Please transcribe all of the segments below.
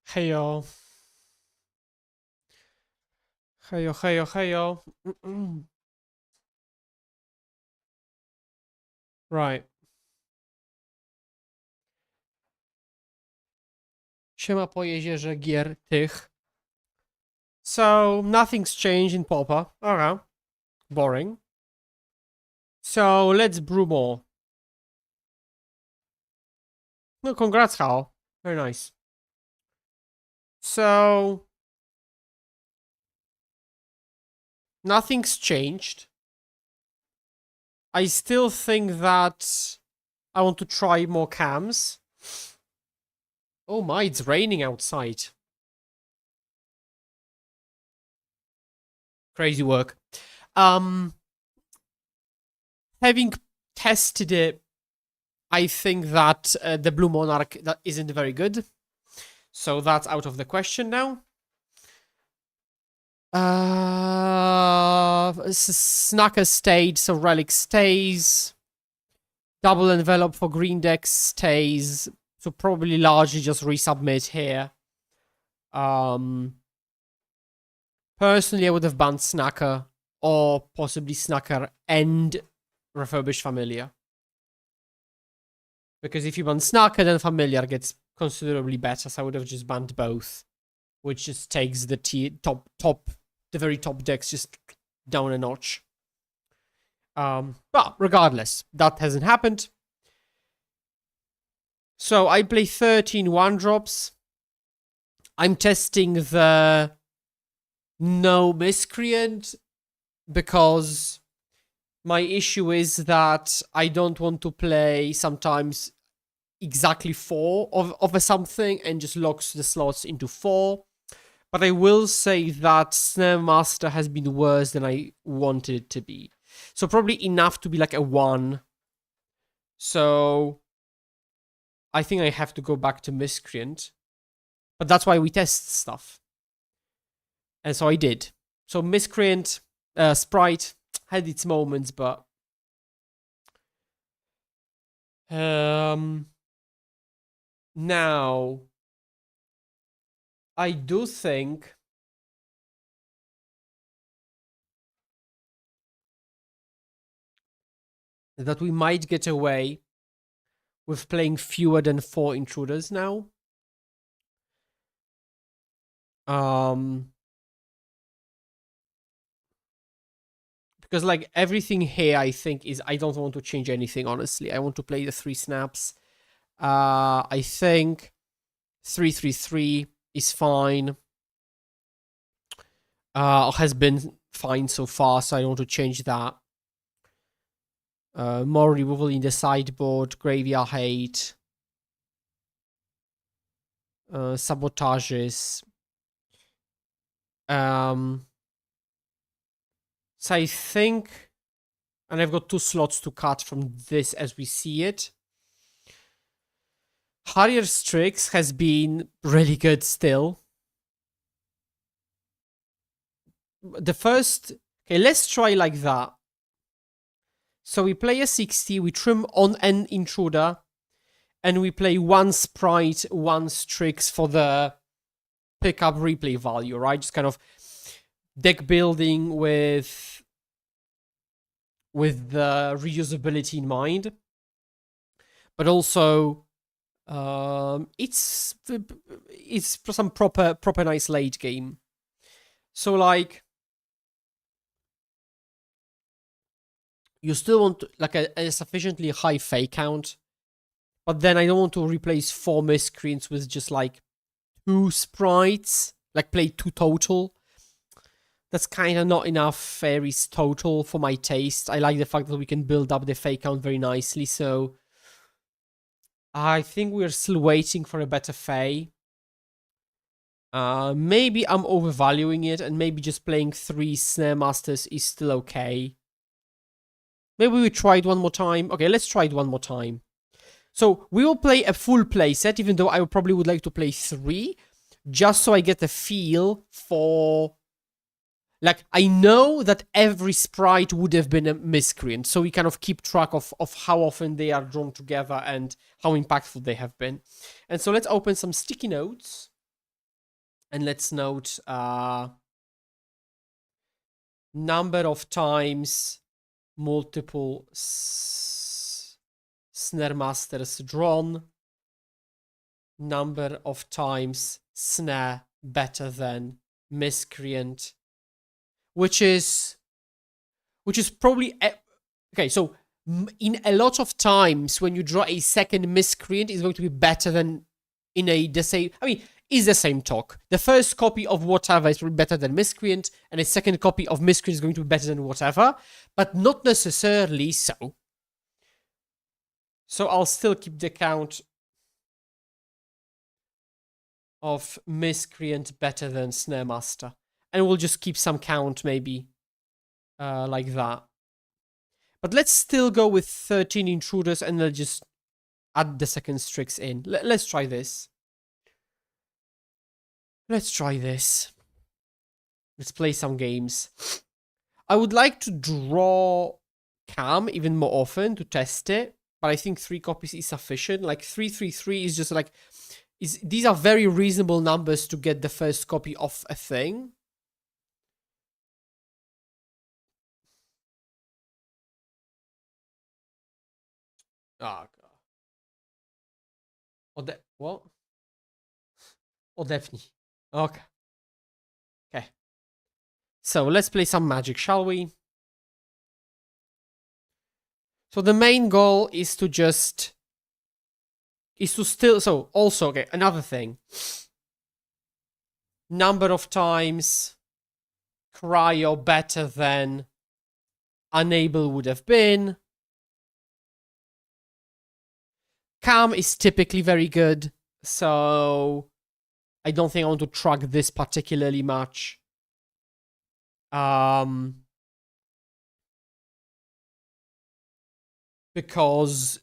Heyo. Heyo, heyo, heyo. Right. Siema po jeziorze gier tych. So, nothing's changed in Pauper. Okay. Boring. So, let's brew more. No, congrats, Hal. Very nice. So, nothing's changed. I still think that I want to try more cams. Oh my, it's raining outside. Crazy work. Having tested it, I think that the Blue Monarch that isn't very good. So that's out of the question now. Snacker stayed, so Relic stays. Double envelope for green decks stays. So probably largely just resubmit here. Personally, I would have banned Snacker or possibly Snacker and Refurbished Familiar. Because if you ban Snacker, then Familiar gets considerably better, so I would have just banned both. Which just takes the the very top decks just down a notch. But regardless, that hasn't happened. So I play 13 1-drops. I'm testing the no Miscreant because my issue is that I don't want to play sometimes exactly 4 of a something and just locks the slots into 4. But I will say that Snare Master has been worse than I wanted it to be. So probably enough to be like a 1. So I think I have to go back to Miscreant. But that's why we test stuff. And so I did. So Miscreant, Sprite had its moments, but now I do think that we might get away with playing fewer than 4 intruders now. Because like everything here, I think is I don't want to change anything. Honestly, I want to play the 3 snaps. I think 3-3-3 is fine. Has been fine so far, so I don't want to change that. More removal in the sideboard, graveyard hate, sabotages. So I think, and I've got 2 slots to cut from this as we see it. Harrier Strix has been really good still. The first... Okay, let's try like that. So we play a 60, we trim on an intruder, and we play 1 Sprite, 1 Strix for the pickup replay value, right? Just kind of deck building with the reusability in mind. But also, it's some proper nice late game. So like, you still want like a sufficiently high fake count, but then I don't want to replace 4 Miscreants with just like 2 Sprites, like play 2 total. That's kind of not enough fairies total for my taste. I like the fact that we can build up the fake count very nicely, so I think we're still waiting for a better Fae. Maybe I'm overvaluing it, and maybe just playing 3 Snare Masters is still okay. Maybe we try it one more time. Okay, let's try it one more time. So we will play a full playset, even though I probably would like to play 3, just so I get a feel for... Like, I know that every sprite would have been a Miscreant, so we kind of keep track of how often they are drawn together and how impactful they have been. And so let's open some sticky notes. And let's note number of times multiple snare masters drawn, number of times snare better than miscreant, which is probably okay. So in a lot of times when you draw a second miscreant, is going to be better than in the same. I mean, is the same talk. The first copy of whatever is probably better than miscreant, and a second copy of miscreant is going to be better than whatever, but not necessarily so. So I'll still keep the count of miscreant better than snare master, and we'll just keep some count maybe like that. But let's still go with 13 intruders, and then just add the second Strix in. Let's try this. Let's try this. Let's play some games. I would like to draw Cam even more often to test it, but I think 3 copies is sufficient. Like 333 is just like these are very reasonable numbers to get the first copy of a thing. Oh god. What? Oh, definitely. Okay. Okay. So let's play some Magic, shall we? So the main goal is to just so also, okay, another thing. Number of times cryo better than unable would have been. Cam is typically very good, so I don't think I want to track this particularly much. Because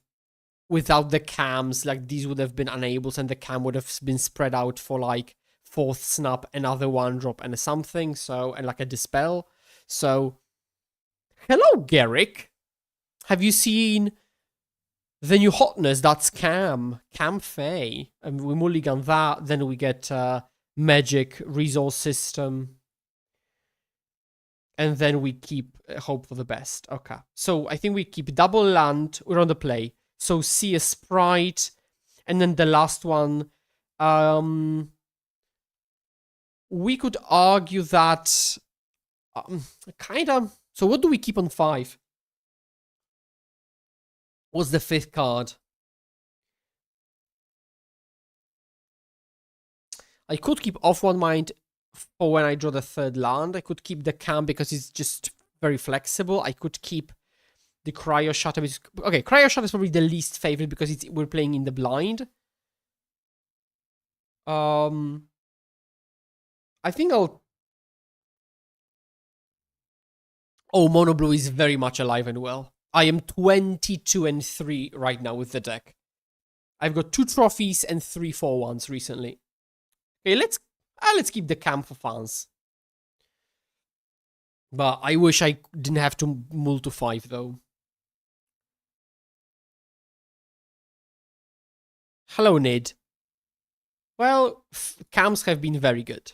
without the cams, like these would have been unables, and the cam would have been spread out for like 4th snap, another 1-drop, and something. So, and like a dispel. So, hello, Garrick. Have you seen the new hotness? That's Cam Fae. And we mulligan that, then we get magic resource system. And then we keep hope for the best. Okay. So I think we keep double land. We're on the play. So see a sprite. And then the last one. We could argue that kind of. So what do we keep on 5? What's the 5th card? I could keep off one mind for when I draw the 3rd land. I could keep the Cam because it's just very flexible. I could keep the Cryo Shutter. Okay, Cryo Shutter is probably the least favorite because we're playing in the blind. I think I'll... Oh, Mono Blue is very much alive and well. I am 22-3 right now with the deck. I've got 2 trophies and 3 4-1s recently. Okay, let's keep the Cam for fans. But I wish I didn't have to mull to 5 though. Hello, Nid. Well, cams have been very good.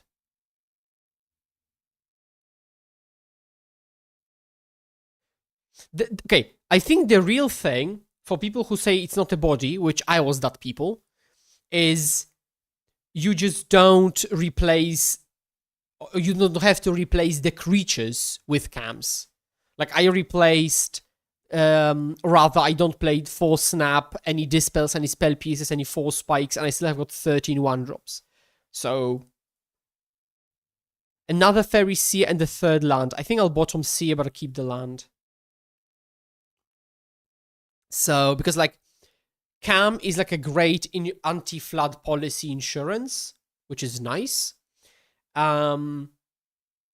Okay, I think the real thing for people who say it's not a body, which I was that people, is you just don't replace, you don't have to replace the creatures with cams. Like I replaced, rather I don't play 4 snap, any dispels, any spell pieces, any 4 spikes, and I still have got 13 1-drops. So another Fairy Seer and the 3rd land. I think I'll bottom Seer, but I'll keep the land. So, because like, Cam is like a great anti-flood policy insurance, which is nice. And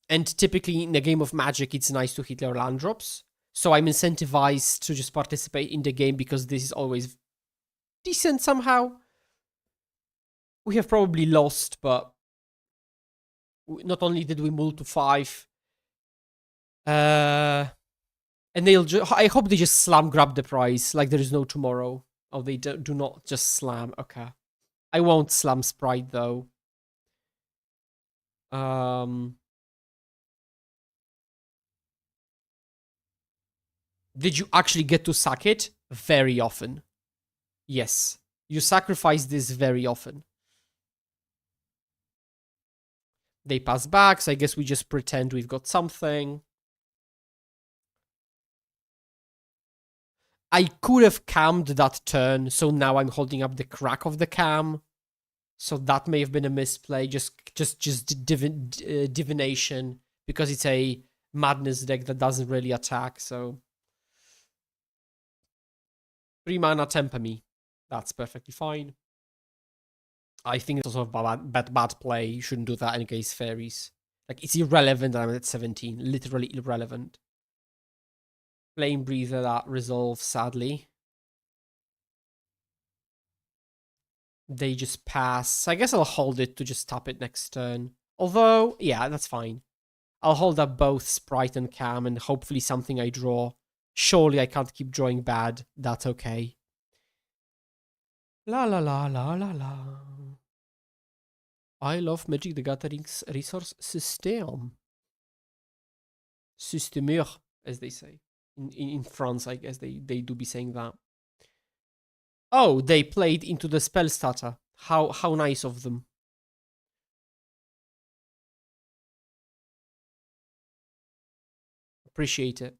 typically in a game of Magic, it's nice to hit their land drops. So I'm incentivized to just participate in the game because this is always decent somehow. We have probably lost, but not only did we mull to 5, and I hope they just slam grab the prize like there is no tomorrow. Oh, they do not just slam. Okay. I won't slam Sprite, though. Did you actually get to sack it? Very often. Yes. You sacrifice this very often. They pass back, so I guess we just pretend we've got something. I could have cammed that turn, so now I'm holding up the crack of the cam. So that may have been a misplay, just divination, because it's a madness deck that doesn't really attack, so 3 mana temper me. That's perfectly fine. I think it's also a bad play. You shouldn't do that in case fairies. Like, it's irrelevant that I'm at 17. Literally irrelevant. Flame Breather, that resolves, sadly. They just pass. I guess I'll hold it to just tap it next turn. Although, yeah, that's fine. I'll hold up both Sprite and Cam and hopefully something I draw. Surely I can't keep drawing bad. That's okay. La la la la la la. I love Magic the Gathering's resource system. Systemure, as they say. In France, I guess they do be saying that. Oh, they played into the spell starter. How nice of them. Appreciate it.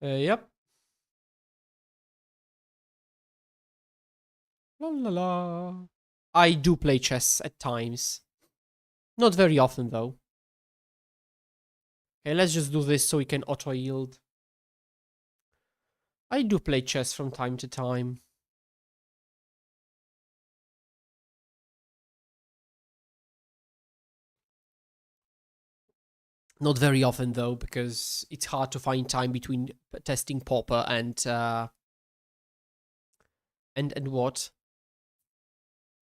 Yep. La la la. I do play chess at times. Not very often, though. Okay, let's just do this so we can auto-yield. I do play chess from time to time. Not very often, though, because it's hard to find time between testing Pauper and what?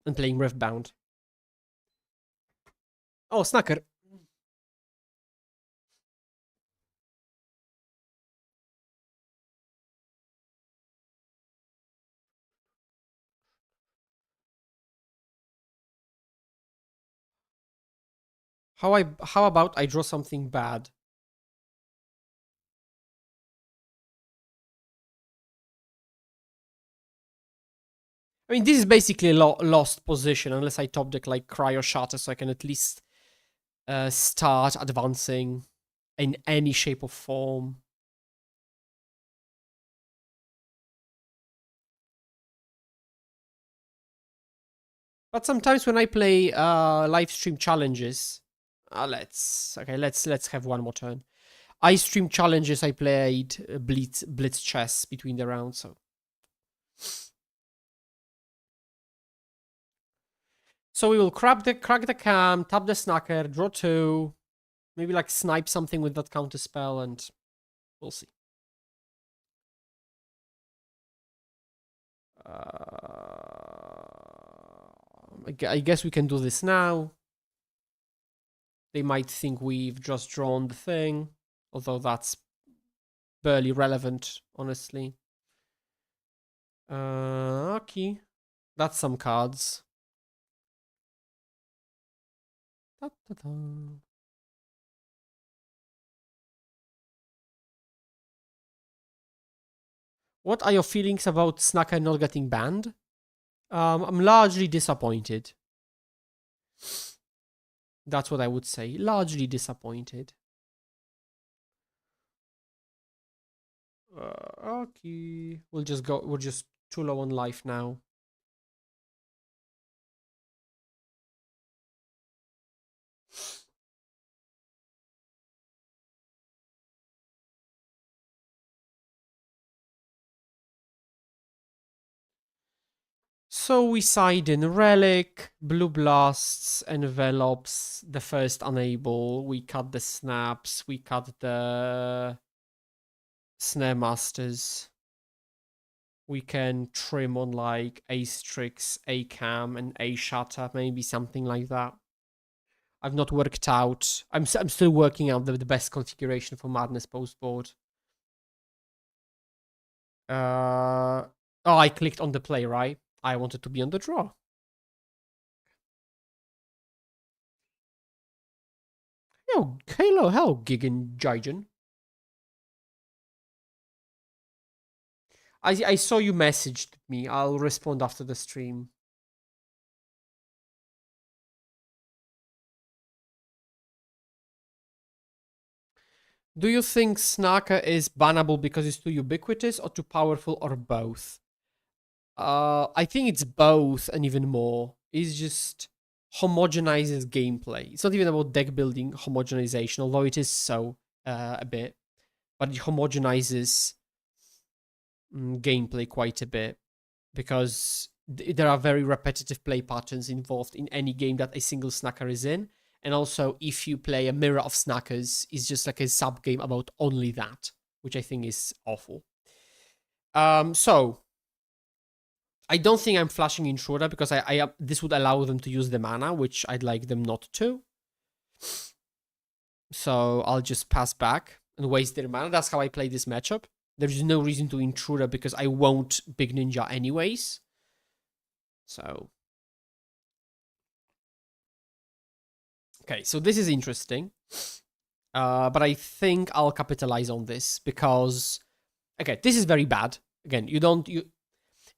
And playing Riftbound. Oh, Snacker. How about I draw something bad? I mean, this is basically a lost position unless I top deck like Cryo Shatter, so I can at least start advancing in any shape or form. But sometimes when I play live stream challenges, let's have one more turn. I stream challenges. I played blitz chess between the rounds, so we will crack the cam, tap the snacker, draw 2, maybe like snipe something with that counter spell, and we'll see. I guess we can do this now. They might think we've just drawn the thing, although that's barely relevant, honestly. Okay. That's some cards. Da, da, da. What are your feelings about Snacker not getting banned? I'm largely disappointed. That's what I would say. Largely disappointed. Okay. We'll just go. We're just too low on life now. So we side in Relic, Blue Blasts, Envelopes, the first Unable, we cut the Snaps, we cut the Snare Masters. We can trim on like A Strix, A Cam, and A Shatter, maybe something like that. I've not worked out. I'm still working out the best configuration for Madness post board. Oh, I clicked on the play, right? I wanted to be on the draw. Yo, hello, Gigan Jigen. I saw you messaged me. I'll respond after the stream. Do you think Snaka is bannable because it's too ubiquitous or too powerful or both? I think it's both and even more. It's just homogenizes gameplay. It's not even about deck building homogenization, although it is so a bit, but it homogenizes gameplay quite a bit because there are very repetitive play patterns involved in any game that a single snacker is in. And also, if you play a mirror of snackers, it's just like a sub game about only that, which I think is awful. So I don't think I'm flashing Intruder because this would allow them to use the mana, which I'd like them not to. So I'll just pass back and waste their mana. That's how I play this matchup. There's no reason to Intruder because I won't Big Ninja anyways. So. Okay, so this is interesting. But I think I'll capitalize on this because, okay, this is very bad. Again,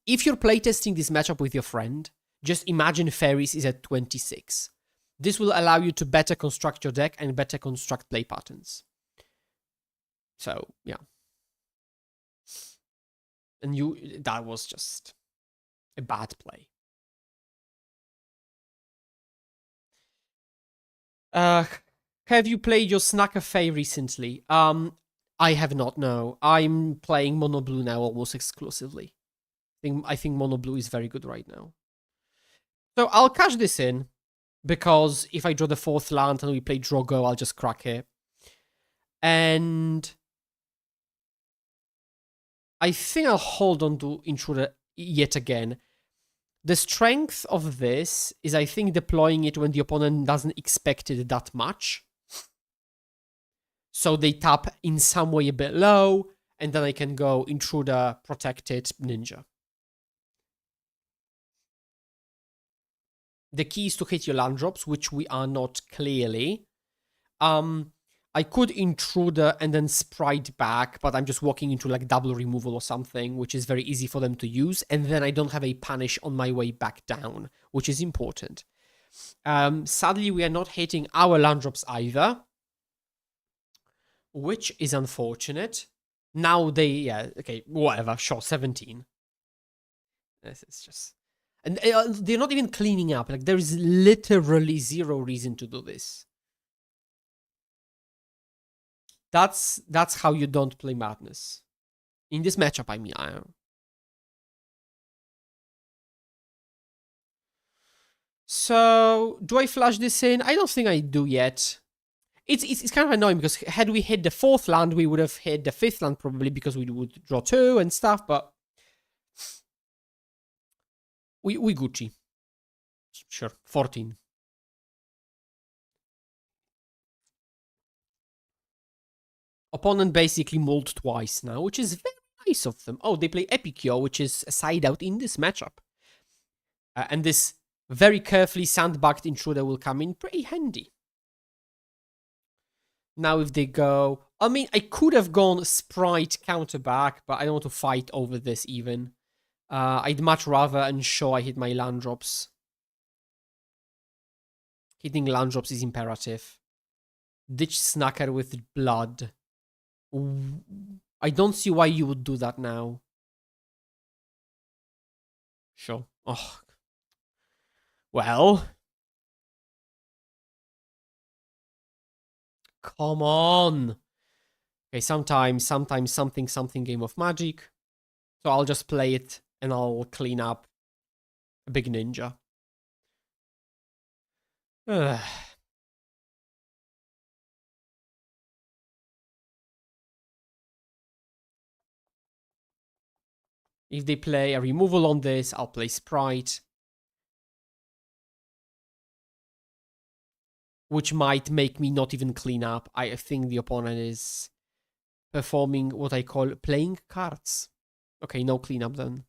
if you're playtesting this matchup with your friend, just imagine Faeries is at 26. This will allow you to better construct your deck and better construct play patterns. So, yeah. And that was just a bad play. Have you played your Snacker Fae recently? I have not, no. I'm playing Mono Blue now almost exclusively. I think Mono Blue is very good right now. So I'll cash this in, because if I draw the fourth land and we play Drogo, I'll just crack it. And I think I'll hold on to Intruder yet again. The strength of this is, I think, deploying it when the opponent doesn't expect it that much. So they tap in some way a bit low, and then I can go Intruder, Protected, Ninja. The key is to hit your land drops, which we are not clearly. I could Intruder and then Sprite back, but I'm just walking into like double removal or something, which is very easy for them to use. And then I don't have a punish on my way back down, which is important. Sadly, we are not hitting our land drops either, which is unfortunate. Now yeah, okay, whatever, sure, 17. This is just... And they're not even cleaning up. Like, there is literally zero reason to do this. That's how you don't play Madness. In this matchup, I mean. So, do I flash this in? I don't think I do yet. It's kind of annoying because had we hit the fourth land, we would have hit the fifth land probably because we would draw 2 and stuff, but we Gucci. Sure, 14. Opponent basically mulled twice now, which is very nice of them. Oh, they play Epicure, which is a side out in this matchup. And this very carefully sandbagged Intruder will come in pretty handy. Now if they go... I mean, I could have gone Sprite counterback, but I don't want to fight over this even. I'd much rather ensure I hit my land drops. Hitting land drops is imperative. Ditch Snacker with blood. I don't see why you would do that now. Sure. Oh. Well. Come on. Okay, sometimes something game of magic. So I'll just play it and I'll clean up a big ninja. If they play a removal on this, I'll play Sprite. which might make me not even clean up. I think the opponent is performing what I call playing cards. Okay, no cleanup then.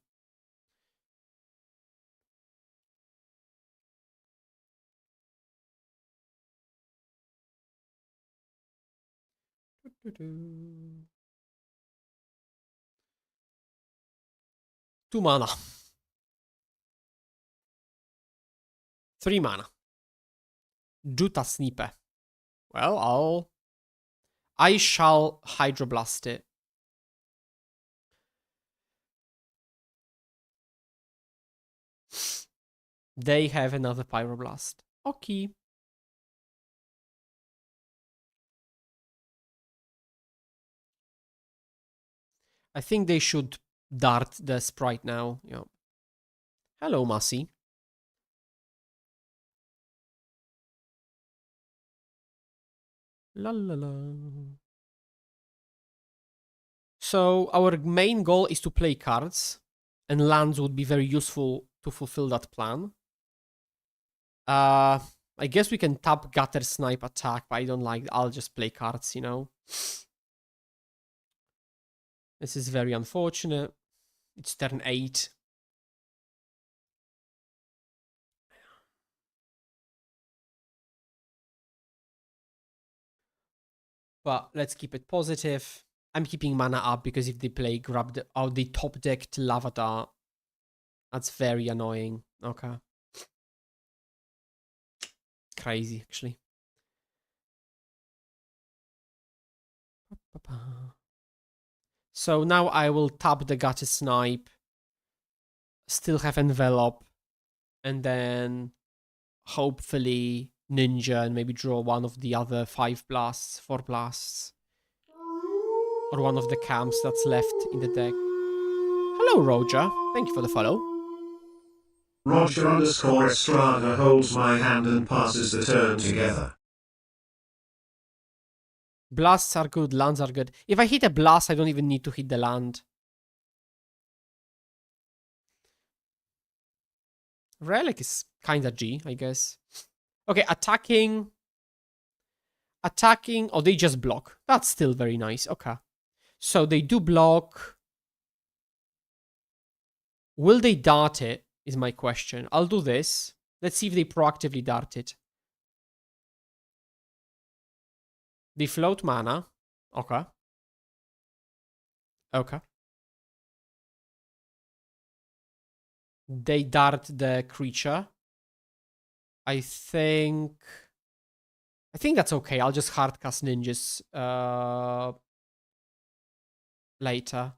Two mana. 3 mana. Juta Snipe. Well, I shall Hydroblast it. They have another Pyroblast. Okay. I think they should dart the sprite now. Yeah. Hello, Massey. La la la. So our main goal is to play cards, and lands would be very useful to fulfill that plan. I guess we can tap Gutter Snipe attack, but I don't like it. I'll just play cards, you know. This is very unfortunate. It's turn 8. But let's keep it positive. I'm keeping mana up because if they play grab the the top decked Lavadar, that's very annoying. Okay. Crazy, actually. So now I will tap the Gutter Snipe, still have Envelop, and then hopefully Ninja and maybe draw one of the other 5 blasts, 4 blasts. Or one of the camps that's left in the deck. Hello, Roger. Thank you for the follow. Roger_Estrada holds my hand and passes the turn together. Blasts are good, lands are good. If I hit a blast, I don't even need to hit the land. Relic is kinda G, I guess. Okay, attacking. Attacking. Oh, they just block. That's still very nice. Okay. So they do block. Will they dart it? Is my question. I'll do this. Let's see if they proactively dart it. They float mana. Okay. Okay. They dart the creature. I think that's okay. I'll just hardcast ninjas later.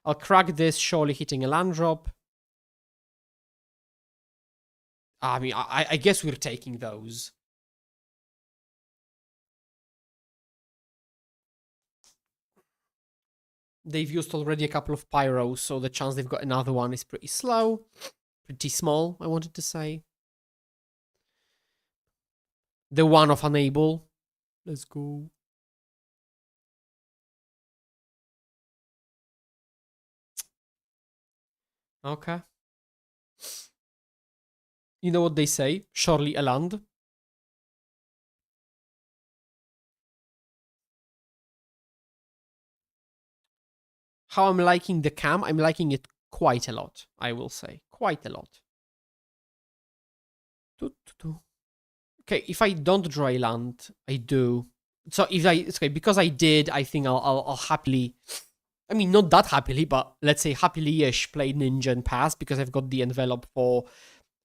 I'll crack this, surely hitting a land drop. I mean, I guess we're taking those. They've used already a couple of pyros, so the chance they've got another one is pretty slow. Pretty small, I wanted to say. The one of unable. Let's go. Okay. You know what they say? Surely a land. How I'm liking the cam? I'm liking it quite a lot, I will say. Quite a lot. Okay, if I don't draw a land, I do. So if okay, because I did, I think I'll happily. I mean, not that happily, but let's say happily-ish play Ninja and pass because I've got the envelope for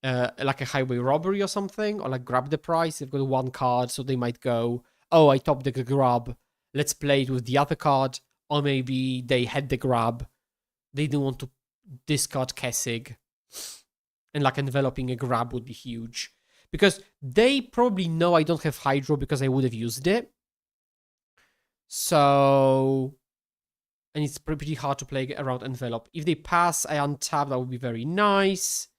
like a highway robbery or something, or like grab the prize. They've got one card, so they might go, oh, I topped the grab. Let's play it with the other card. Or maybe they had the grab. They didn't want to discard Kessig. And like enveloping a grab would be huge. Because they probably know I don't have Hydro because I would have used it. So... And it's pretty hard to play around envelope. If they pass, I untap, that would be very nice.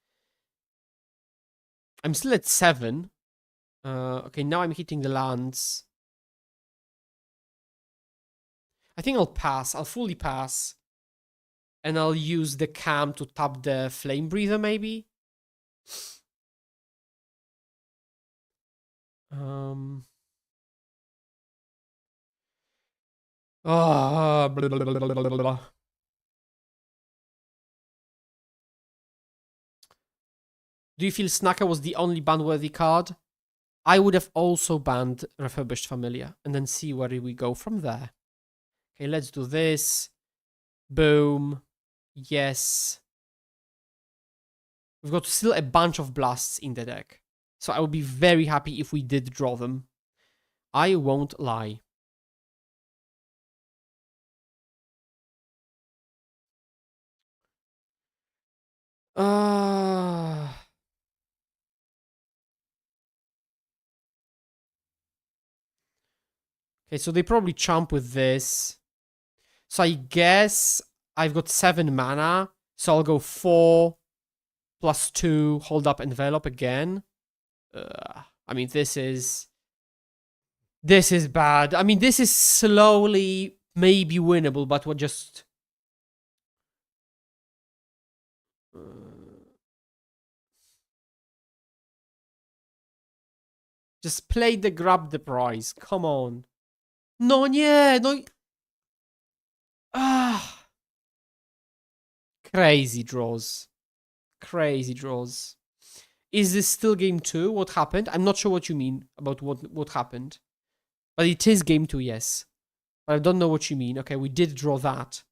I'm still at 7. Okay, now I'm hitting the lands. I think I'll pass. I'll fully pass. And I'll use the cam to tap the Flame Breather, maybe? Um. Oh, blah, blah, blah, blah, blah, blah. Do you feel Snacker was the only ban-worthy card? I would have also banned Refurbished Familiar and then see where we go from there. Okay, let's do this. Boom. Yes. We've got still a bunch of blasts in the deck. So I would be very happy if we did draw them. I won't lie. Uh... Okay, so they probably chump with this. So I guess I've got 7 mana. So I'll go 4 plus 2, hold up, envelop again. I mean, this is bad. I mean, this is slowly maybe winnable, but we're just... just play the grab the prize. Come on. No, nie, no. Ah. Crazy draws. Crazy draws. Is this still game 2? What happened? I'm not sure what you mean about what happened. But it is game 2, yes. But I don't know what you mean. Okay, we did draw that.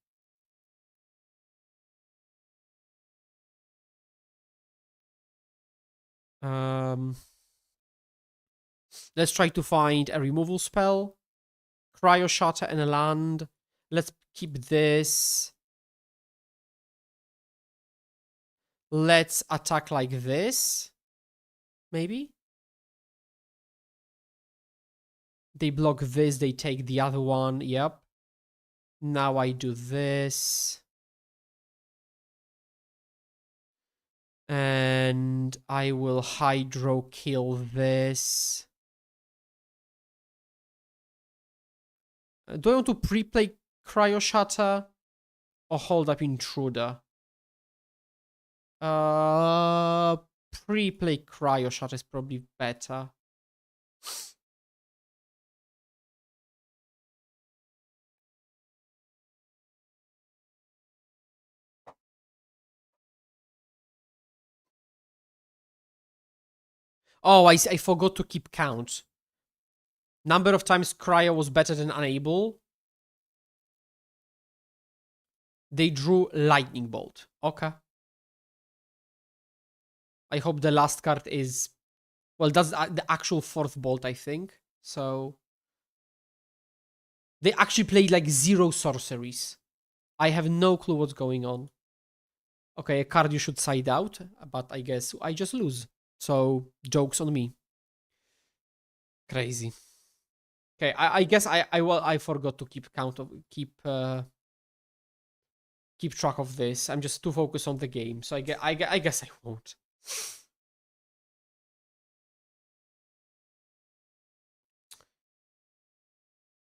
Let's try to find a removal spell. Cryo Shatter and a land. Let's keep this. Let's attack like this. Maybe? They block this, they take the other one. Yep. Now I do this. And I will Hydro kill this. Do I want to pre-play Cryo Shatter or hold up Intruder? Pre-play Cryo Shatter is probably better. Oh, I forgot to keep count. Number of times Cryo was better than Unable. They drew Lightning Bolt. Okay. I hope the last card is... well, that's the actual 4th bolt, I think. So... they actually played like 0 sorceries. I have no clue what's going on. Okay, a card you should side out, but I guess I just lose. So, joke's on me. Crazy. Okay, I guess I forgot to keep count of keep track of this. I'm just too focused on the game, so I guess I won't.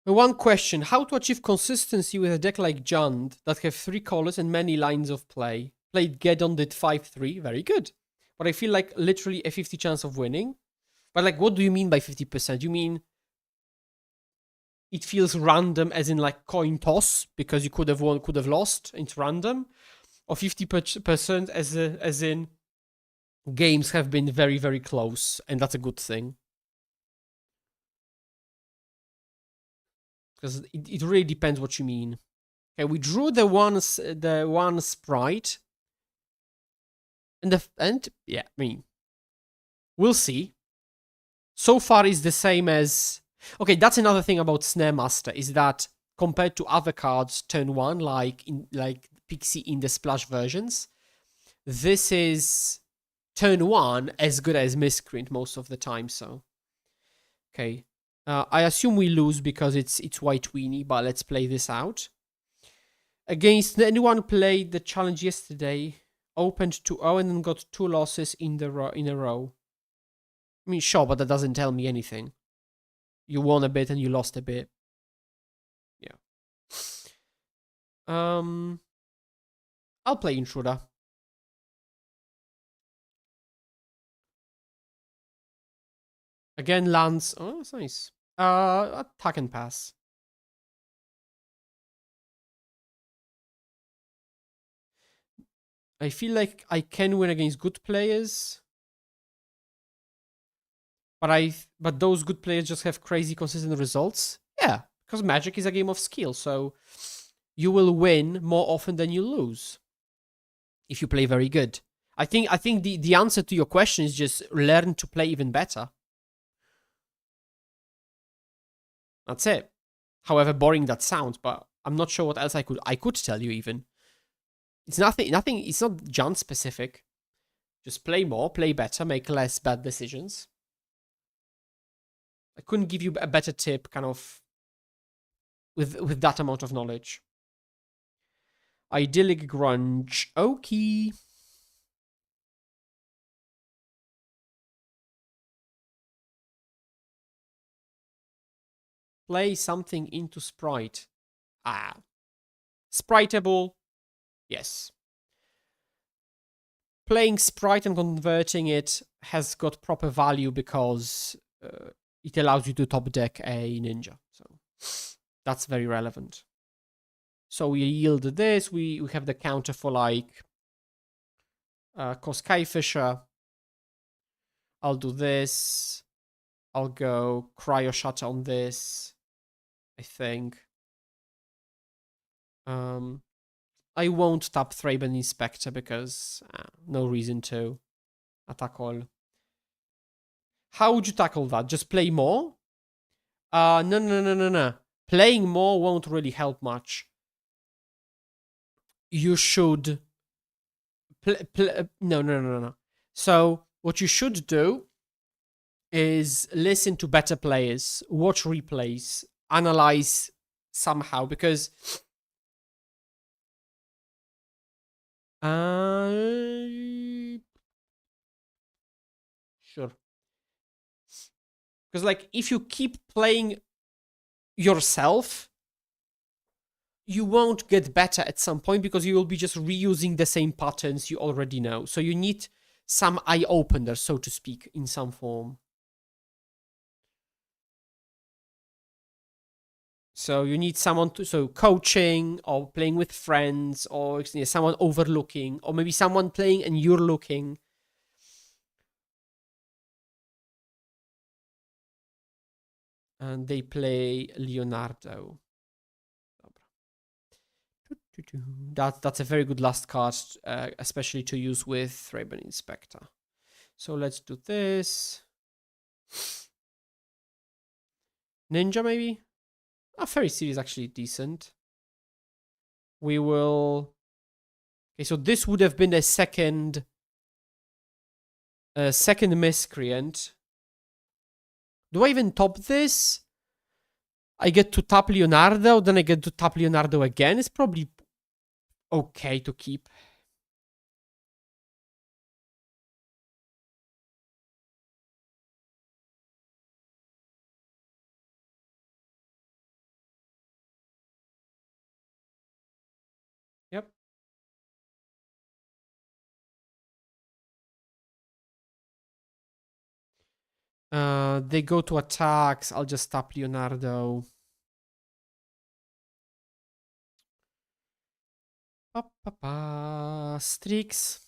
One question: how to achieve consistency with a deck like Jund that have 3 colors and many lines of play? Played Geddon, did 5-3, very good. But I feel like literally a 50 chance of winning. But like, what do you mean by 50%? You mean it feels random, as in like coin toss, because you could have won, could have lost, it's random? Or 50% as in games have been very, very close, and that's a good thing? Because it really depends what you mean. Okay, we drew the one sprite, and yeah, I mean, we'll see. So far, is the same as... okay, that's another thing about Snare Master, is that compared to other cards, turn 1, like Pixie in the Splash versions, this is turn 1 as good as Miscreant most of the time. So, okay, I assume we lose because it's White Weenie, but let's play this out. Against anyone played the challenge yesterday, opened 2-0 and then got 2 losses in a row. I mean, sure, but that doesn't tell me anything. You won a bit and you lost a bit. Yeah. I'll play Intruder. Again, lands. Oh, that's nice. Attack and pass. I feel like I can win against good players, but those good players just have crazy consistent results. Yeah, because Magic is a game of skill, so you will win more often than you lose if you play very good. I think the answer to your question is just learn to play even better. That's it. However boring that sounds, but I'm not sure what else I could tell you even. It's nothing it's not John specific. Just play more, play better, make less bad decisions. I couldn't give you a better tip kind of with that amount of knowledge. Idyllic grunge. Okay. Play something into sprite. Ah. Spriteable. Yes. Playing sprite and converting it has got proper value because it allows you to top deck a ninja. So that's very relevant. So we yield this. We have the counter for like Koskai Fisher. I'll do this. I'll go Cryo Shutter on this, I think. I won't tap Thraben Inspector because no reason to. Attack all. How would you tackle that? Just play more? No. Playing more won't really help much. You should... No. So, what you should do is listen to better players, watch replays, analyze somehow, because... Sure. Because, like, if you keep playing yourself, you won't get better at some point because you will be just reusing the same patterns you already know. So you need some eye opener, so to speak, in some form. So you need someone to, so coaching or playing with friends or someone overlooking or maybe someone playing and you're looking. And they play Leonardo. That's a very good last card, especially to use with Thraben Inspector. So let's do this. Ninja, maybe? Fairy series actually decent. We will... Okay, so this would have been a second Miscreant. Do I even top this? I get to tap Leonardo, then I get to tap Leonardo again. It's probably okay to keep. Yep. They go to attacks. I'll just tap Leonardo. Strix.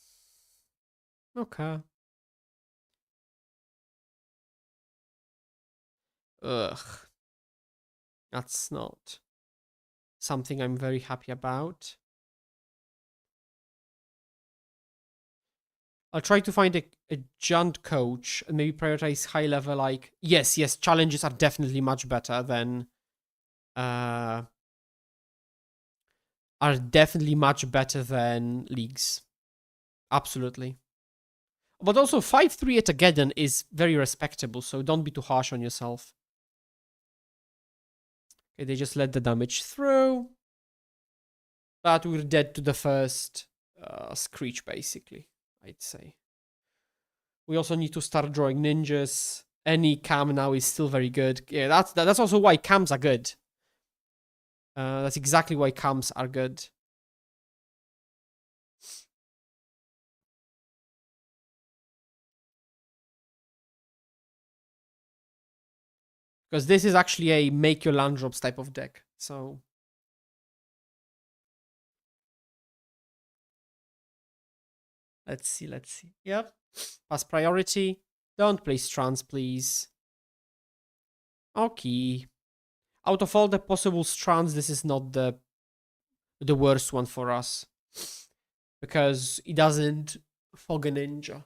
Okay. Ugh. That's not something I'm very happy about. I'll try to find a Junt coach and maybe prioritize high level, like, yes, challenges are definitely much better than leagues. Absolutely. But also 5-3 at Ageddon is very respectable, so don't be too harsh on yourself. Okay, they just let the damage through. But we're dead to the first Screech, basically, I'd say. We also need to start drawing ninjas. Any cam now is still very good. Yeah, that's also why cams are good. That's exactly why cams are good. Because this is actually a make your land drops type of deck. So let's see. Yep. Pass priority. Don't play strands, please. Okay. Out of all the possible strands, this is not the worst one for us. Because it doesn't fog a ninja.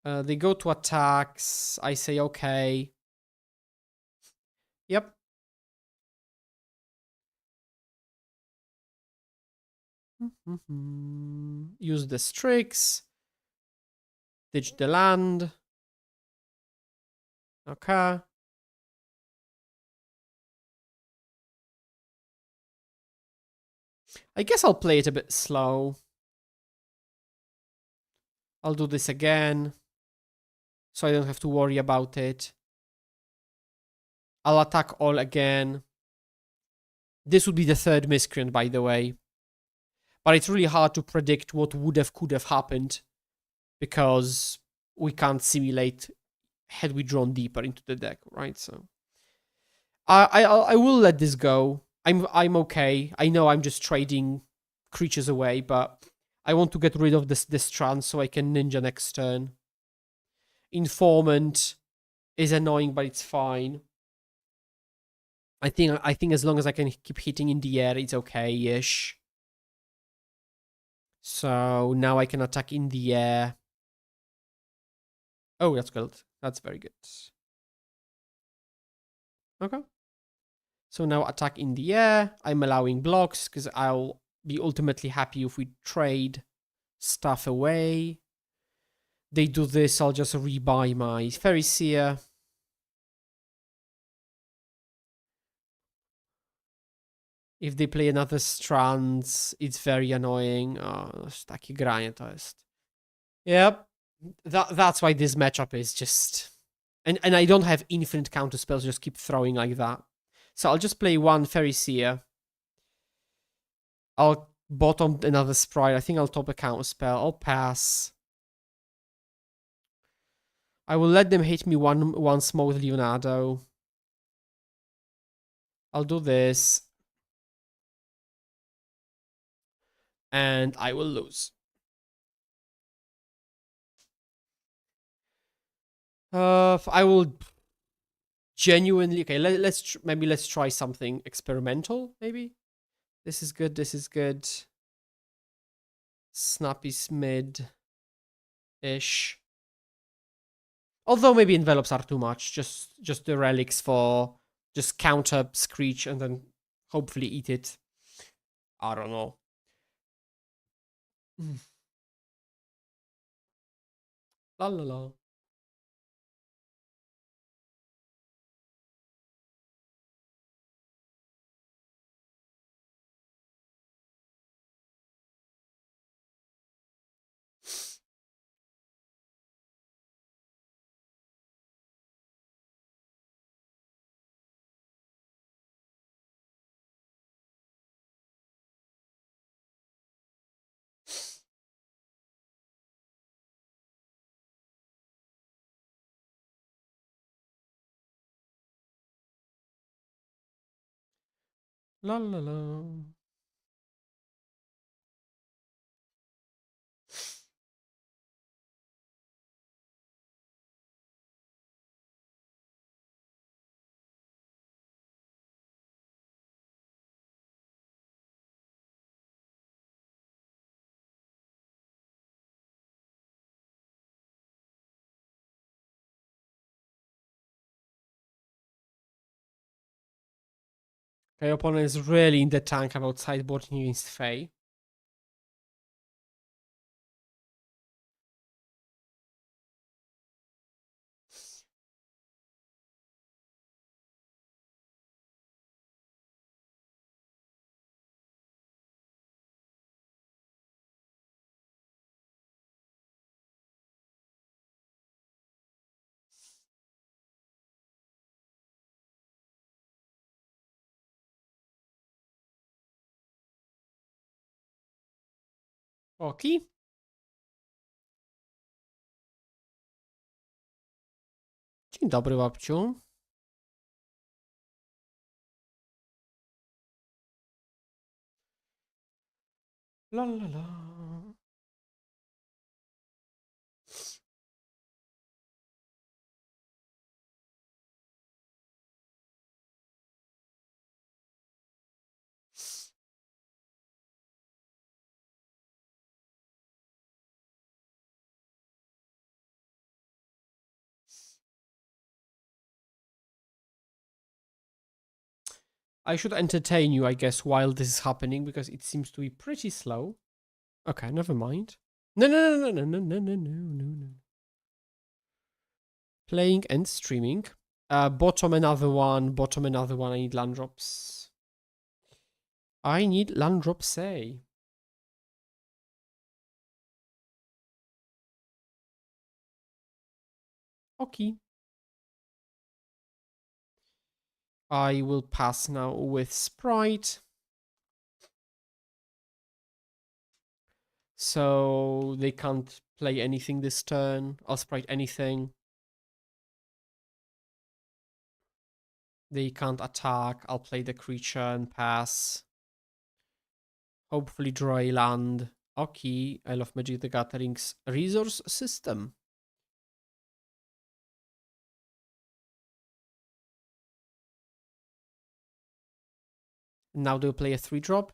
They go to attacks. I say okay. Yep. Use the Strix. Ditch the land. Okay. I guess I'll play it a bit slow. I'll do this again. So I don't have to worry about it. I'll attack all again. This would be the third miscreant, by the way. But it's really hard to predict what would have, could have happened. Because we can't simulate had we drawn deeper into the deck, right? So I will let this go. I'm okay. I know I'm just trading creatures away, but I want to get rid of this trance so I can ninja next turn. Informant is annoying, but it's fine. I think as long as I can keep hitting in the air, it's okay-ish. So now I can attack in the air. Oh, that's good. That's very good. Okay. So now attack in the air. I'm allowing blocks because I'll be ultimately happy if we trade stuff away. They do this, I'll just rebuy my Fairy. If they play another Strands, it's very annoying. Oh, takie granie to jest. Yep. That's why this matchup is just... And I don't have infinite counter spells, just keep throwing like that. So I'll just play one Fairy. I'll bottom another Sprite. I think I'll top a counter spell. I'll pass. I will let them hit me once more with Leonardo. I'll do this. And I will lose. I will genuinely... Okay, let's try something experimental, maybe? This is good, this is good. Snappy's mid-ish. Although maybe envelopes are too much. Just the relics for just counter Screech and then hopefully eat it. I don't know. La la la. La la la. Okay, opponent is really in the tank about sideboarding against Fae. Okay. Dzień dobry, babciu. La la la. I should entertain you, I guess, while this is happening because it seems to be pretty slow. Okay, never mind. No, no, no, no, no, no, no, no, no, no. Playing and streaming. Bottom another one. Bottom another one. I need land drops. I need land drops. Say. Okay. I will pass now with Sprite. So they can't play anything this turn. I'll Sprite anything. They can't attack. I'll play the creature and pass. Hopefully draw a land. Okay, I love Magic the Gathering's resource system. Now do I play a 3-drop?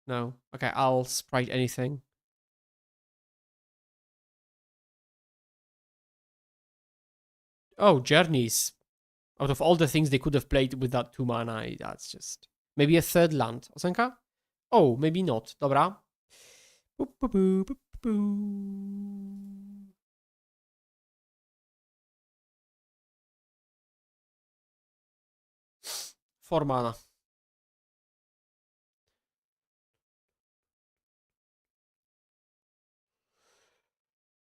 No. Okay, I'll Sprite anything. Oh, Journeys. Out of all the things they could have played with that 2 mana, that's just... Maybe a third land. Osenka? Oh, maybe not. Dobra. Boop, boop, boop, boop, boop. 4 mana.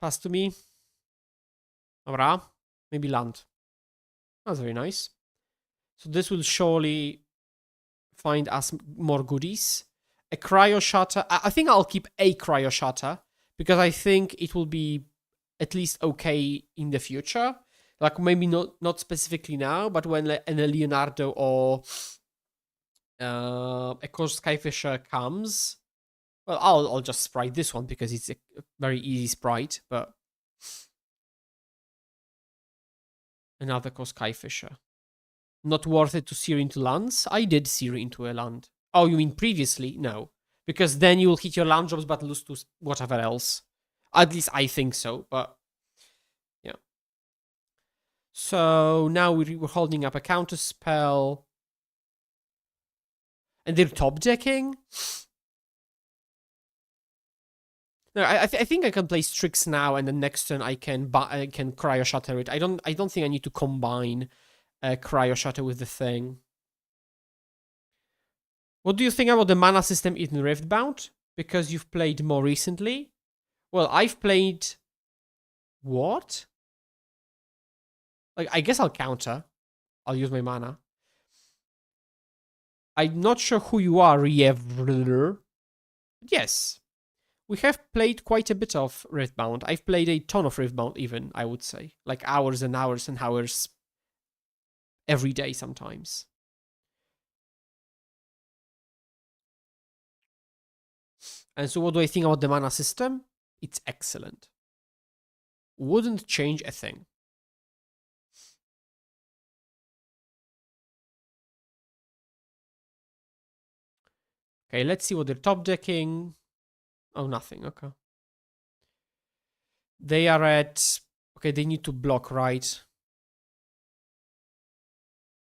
Pass to me. Dobra. Maybe land. That's very nice. So this will surely find us more goodies. A Cryo Shatter. I think I'll keep a Cryo Shatter because I think it will be at least okay in the future. Like maybe not specifically now, but when a Leonardo or a Course Skyfisher comes, well, I'll just sprite this one because it's a very easy sprite, but another Course Skyfisher. Not worth it to sear into lands? I did sear into a land. Oh, you mean previously? No. Because then you will hit your land drops but lose to whatever else. At least I think so, but yeah. So now we're holding up a counter spell. And they're top decking? No, I think I can play Strix now, and the next turn I can Cryo Shatter it. I don't think I need to combine Cryo Shatter with the thing. What do you think about the mana system in Riftbound? Because you've played more recently. Well, I've played... What? Like, I guess I'll counter. I'll use my mana. I'm not sure who you are, Rievler. Yes. We have played quite a bit of Riftbound. I've played a ton of Riftbound even, I would say. Like hours and hours and hours every day sometimes. And so what do I think about the mana system? It's excellent. Wouldn't change a thing. Okay, let's see what they're top decking. Oh, nothing. Okay. They are at... Okay, they need to block, right?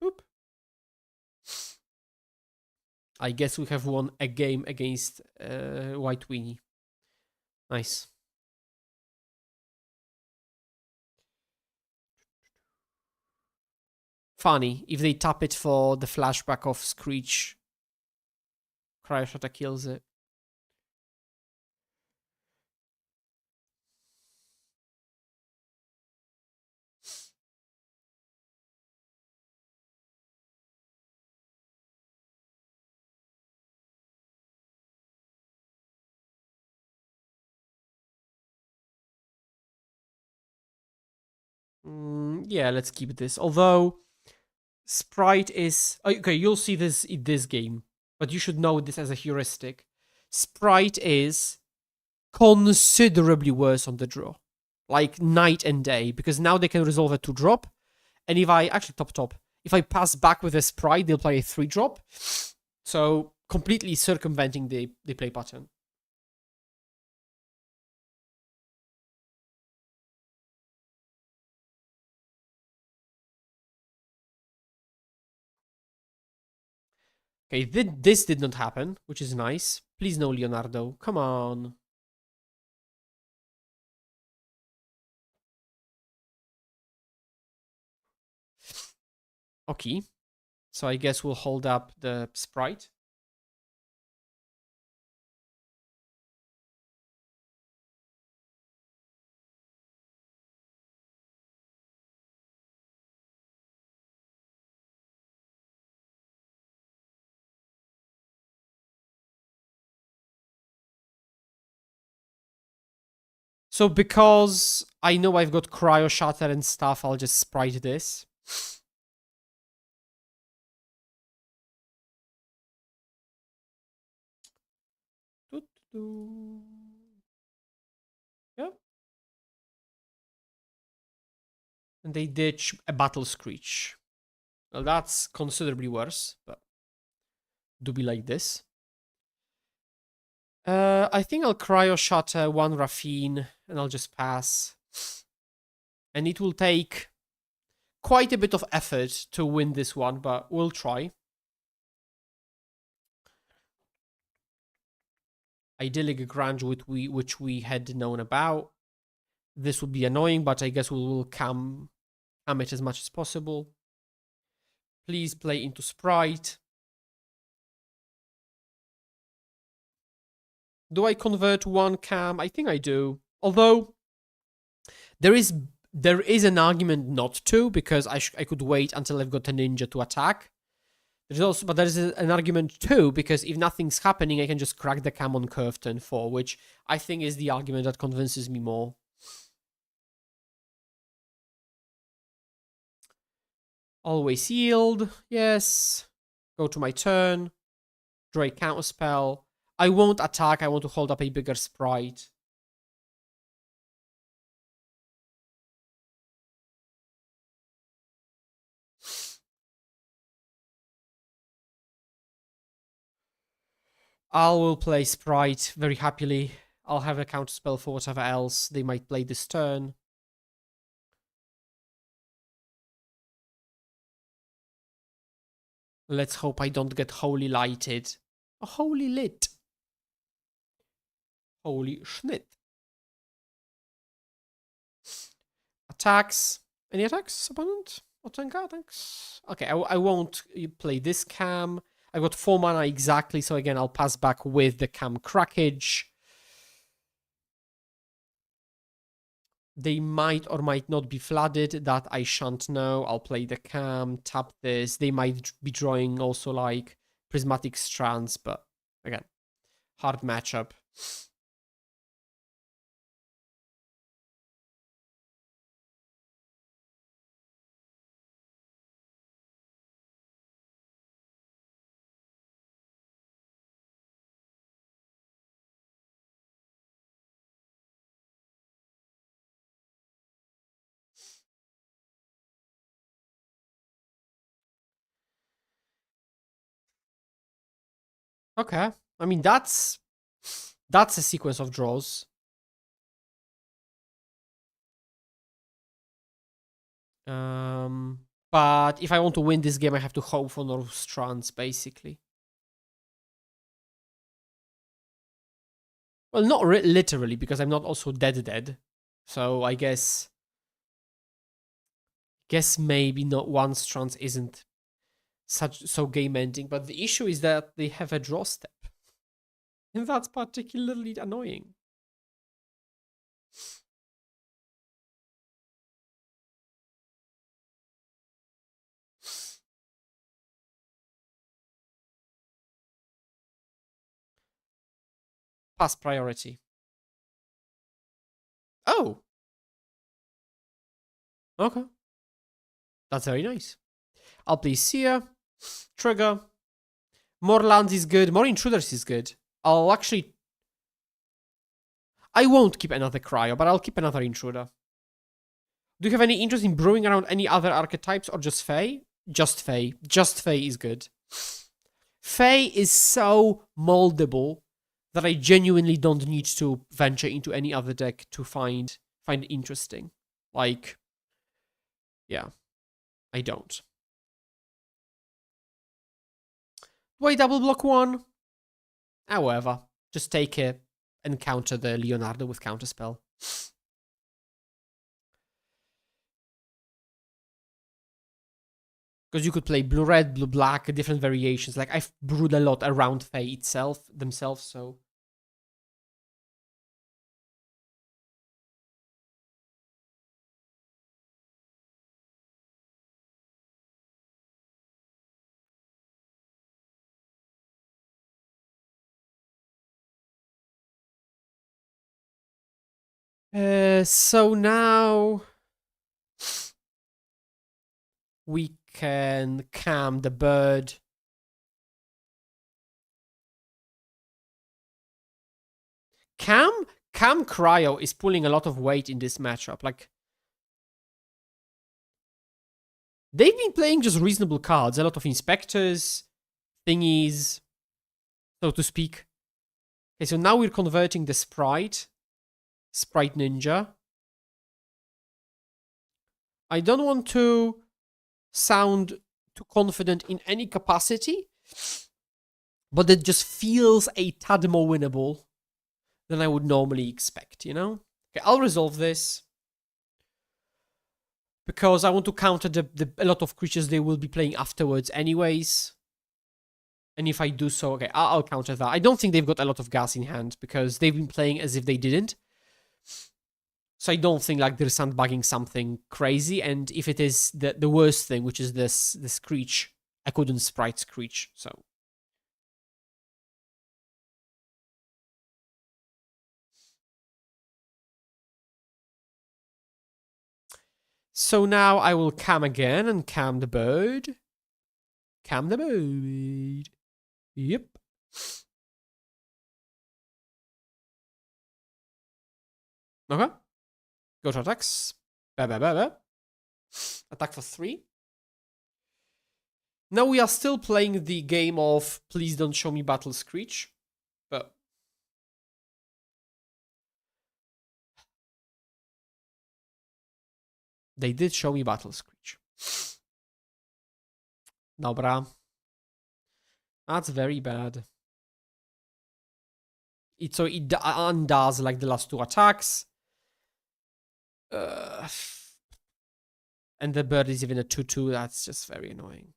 Oop. I guess we have won a game against White Weenie. Nice. Funny, if they tap it for the flashback of Screech, Cryoshatter kills it. Yeah, let's keep this. Although Sprite is okay, you'll see this in this game, but you should know this as a heuristic. Sprite is considerably worse on the draw, like night and day, because now they can resolve a 2-drop, and if I actually top, if I pass back with a Sprite, they'll play a 3-drop, so completely circumventing the play pattern. Okay, this did not happen, which is nice. Please no Leonardo. Come on. Okay. So I guess we'll hold up the Sprite. So because I know I've got Cryo Shatter and stuff, I'll just Sprite this. Yep. And they ditch a Battle Screech. Well, that's considerably worse, but do be like this. I think I'll Cryo Shatter one Raffine, and I'll just pass. And it will take quite a bit of effort to win this one, but we'll try. Idyllic Grange, which we had known about. This would be annoying, but I guess we will cam it as much as possible. Please play into Sprite. Do I convert one cam? I think I do. Although there is an argument not to, because I could wait until I've got a ninja to attack. But there is an argument too, because if nothing's happening, I can just crack the cam on curve turn 4, which I think is the argument that convinces me more. Always yield, yes. Go to my turn. Draw a counterspell. I won't attack, I want to hold up a bigger Sprite. I will play Sprite very happily. I'll have a counterspell for whatever else they might play this turn. Let's hope I don't get Holy Lighted. Oh, Holy Lit. Holy Schnitt. Attacks. Any attacks, opponent? Otenka attacks? Okay, I won't play this cam. I got 4 mana exactly, so again, I'll pass back with the cam Crackage. They might or might not be flooded. That I shan't know. I'll play the cam, tap this. They might be drawing also like Prismatic Strands, but again, hard matchup. Okay. I mean, that's a sequence of draws. But if I want to win this game, I have to hope for no strands, basically. Well, not literally, because I'm not also dead. So I guess maybe not one strands isn't so game ending. But the issue is that they have a draw step, and that's particularly annoying. Pass priority. Oh. Okay. That's very nice. I'll play Seer. Trigger. More lands is good. More intruders is good. I'll actually... I won't keep another Cryo, but I'll keep another intruder. Do you have any interest in brewing around any other archetypes or just Fae? Just Fae. Just Fae is good. Fae is so moldable that I genuinely don't need to venture into any other deck to find it interesting. Like, yeah, I don't. Do I double block one? However, just take it and counter the Leonardo with Counterspell. Because you could play blue-red, blue-black, different variations. Like, I've brewed a lot around Fae themselves, so... So now... we can Cam the bird. Cam Cryo is pulling a lot of weight in this matchup. Like, they've been playing just reasonable cards. A lot of inspectors, thingies, so to speak. Okay, so now we're converting the Sprite Ninja. I don't want to sound too confident in any capacity, but it just feels a tad more winnable than I would normally expect, you know? Okay, I'll resolve this. Because I want to counter a lot of creatures they will be playing afterwards anyways. And if I do so, okay, I'll counter that. I don't think they've got a lot of gas in hand because they've been playing as if they didn't. So I don't think like they're sandbagging something crazy. And if it is the worst thing, which is this Screech, I couldn't Sprite Screech, so. So now I will Cam again and Cam the bird. Cam the bird. Yep. Okay. Go to attacks. Attack for 3. Now we are still playing the game of please don't show me Battle Screech. But they did show me Battle Screech. Dobra. That's very bad. So it undoes like the last 2 attacks. And the bird is even a 2/2. That's just very annoying.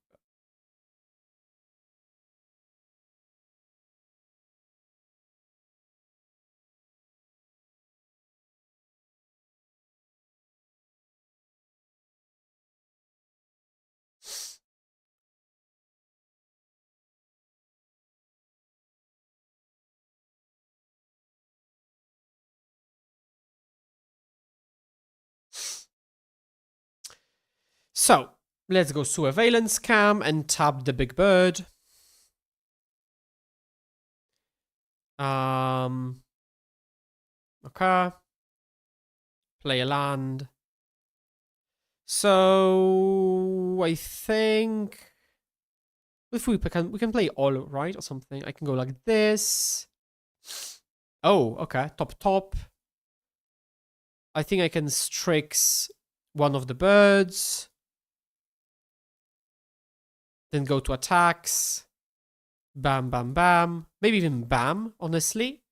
So, let's go Surveillance Cam and tap the big bird. Okay. Play a land. So, I think if we can play all, right? Or something. I can go like this. Oh, okay. Top. I think I can Strix one of the birds. Then go to attacks. Bam, bam, bam. Maybe even bam, honestly.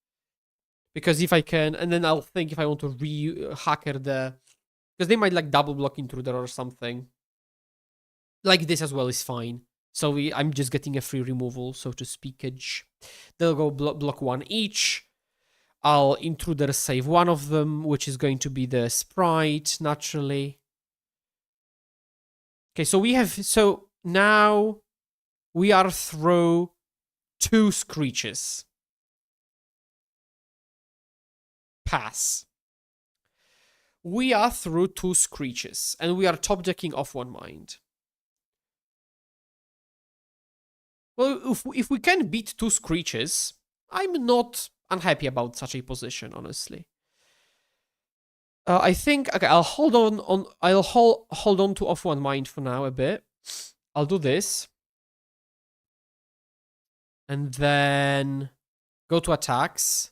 Because if I can, and then I'll think if I want to re-hacker the... Because they might like double block intruder or something. Like this as well is fine. So I'm just getting a free removal, so to speakage. They'll go block 1 each. I'll intruder save one of them, which is going to be the Sprite, naturally. Okay, so now we are through 2 Screeches. Pass. We are through 2 Screeches, and we are top decking off 1 Mind. Well, if we can beat 2 Screeches, I'm not unhappy about such a position, honestly. I think okay. I'll hold on. I'll hold on to off 1 Mind for now a bit. I'll do this, and then go to attacks.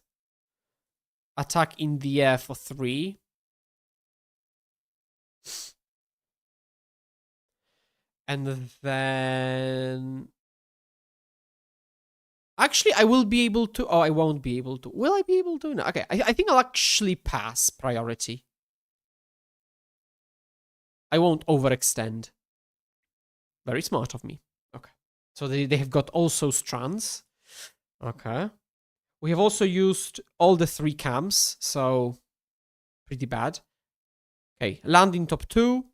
Attack in the air for 3. And then... Actually, I will be able to... Oh, I won't be able to. Will I be able to? No. Okay, I think I'll actually pass priority. I won't overextend. Very smart of me. Okay. So they have got also strands. Okay. We have also used all the 3 cams, so pretty bad. Okay, land in top 2.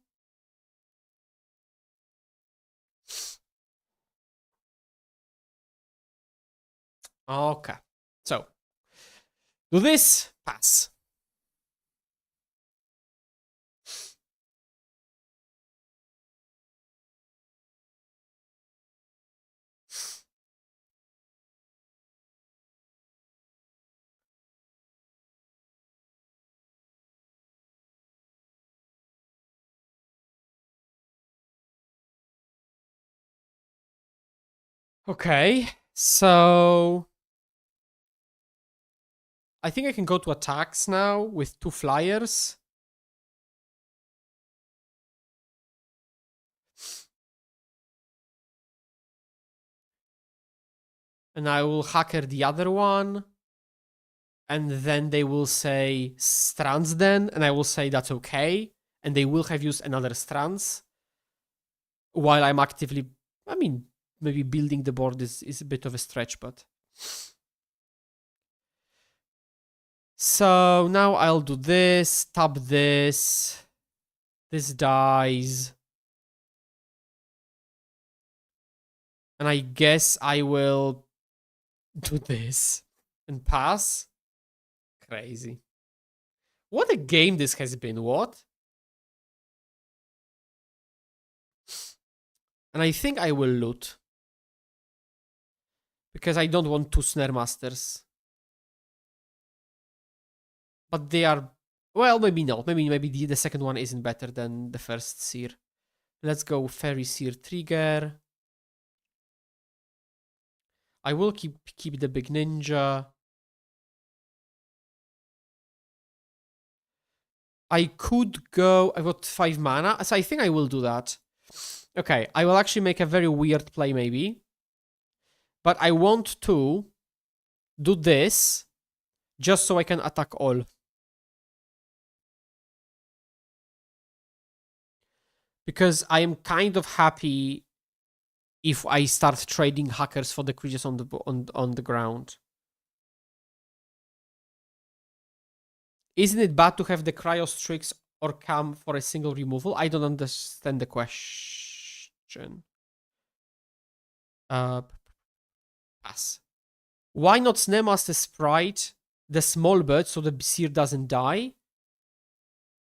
Okay, so do this, pass. Okay, so I think I can go to attacks now with 2 flyers. And I will hacker the other one. And then they will say strands then, and I will say that's okay. And they will have used another strands. While I'm actively, I mean, maybe building the board is a bit of a stretch, but... So now I'll do this, tap this. This dies. And I guess I will do this and pass. Crazy. What a game this has been, what? And I think I will loot. Because I don't want 2 Snare Masters. But they are... Well, maybe not. Maybe the second one isn't better than the first Seer. Let's go Fairy Seer Trigger. I will keep the Big Ninja. I could go... I've got 5 mana, so I think I will do that. Okay, I will actually make a very weird play, maybe. But I want to do this just so I can attack all. Because I am kind of happy if I start trading hackers for the creatures on the ground. Isn't it bad to have the Cryostrix or Cam for a single removal? I don't understand the question. Pass. Why not Snemaster Sprite, the small bird, so the Seer doesn't die?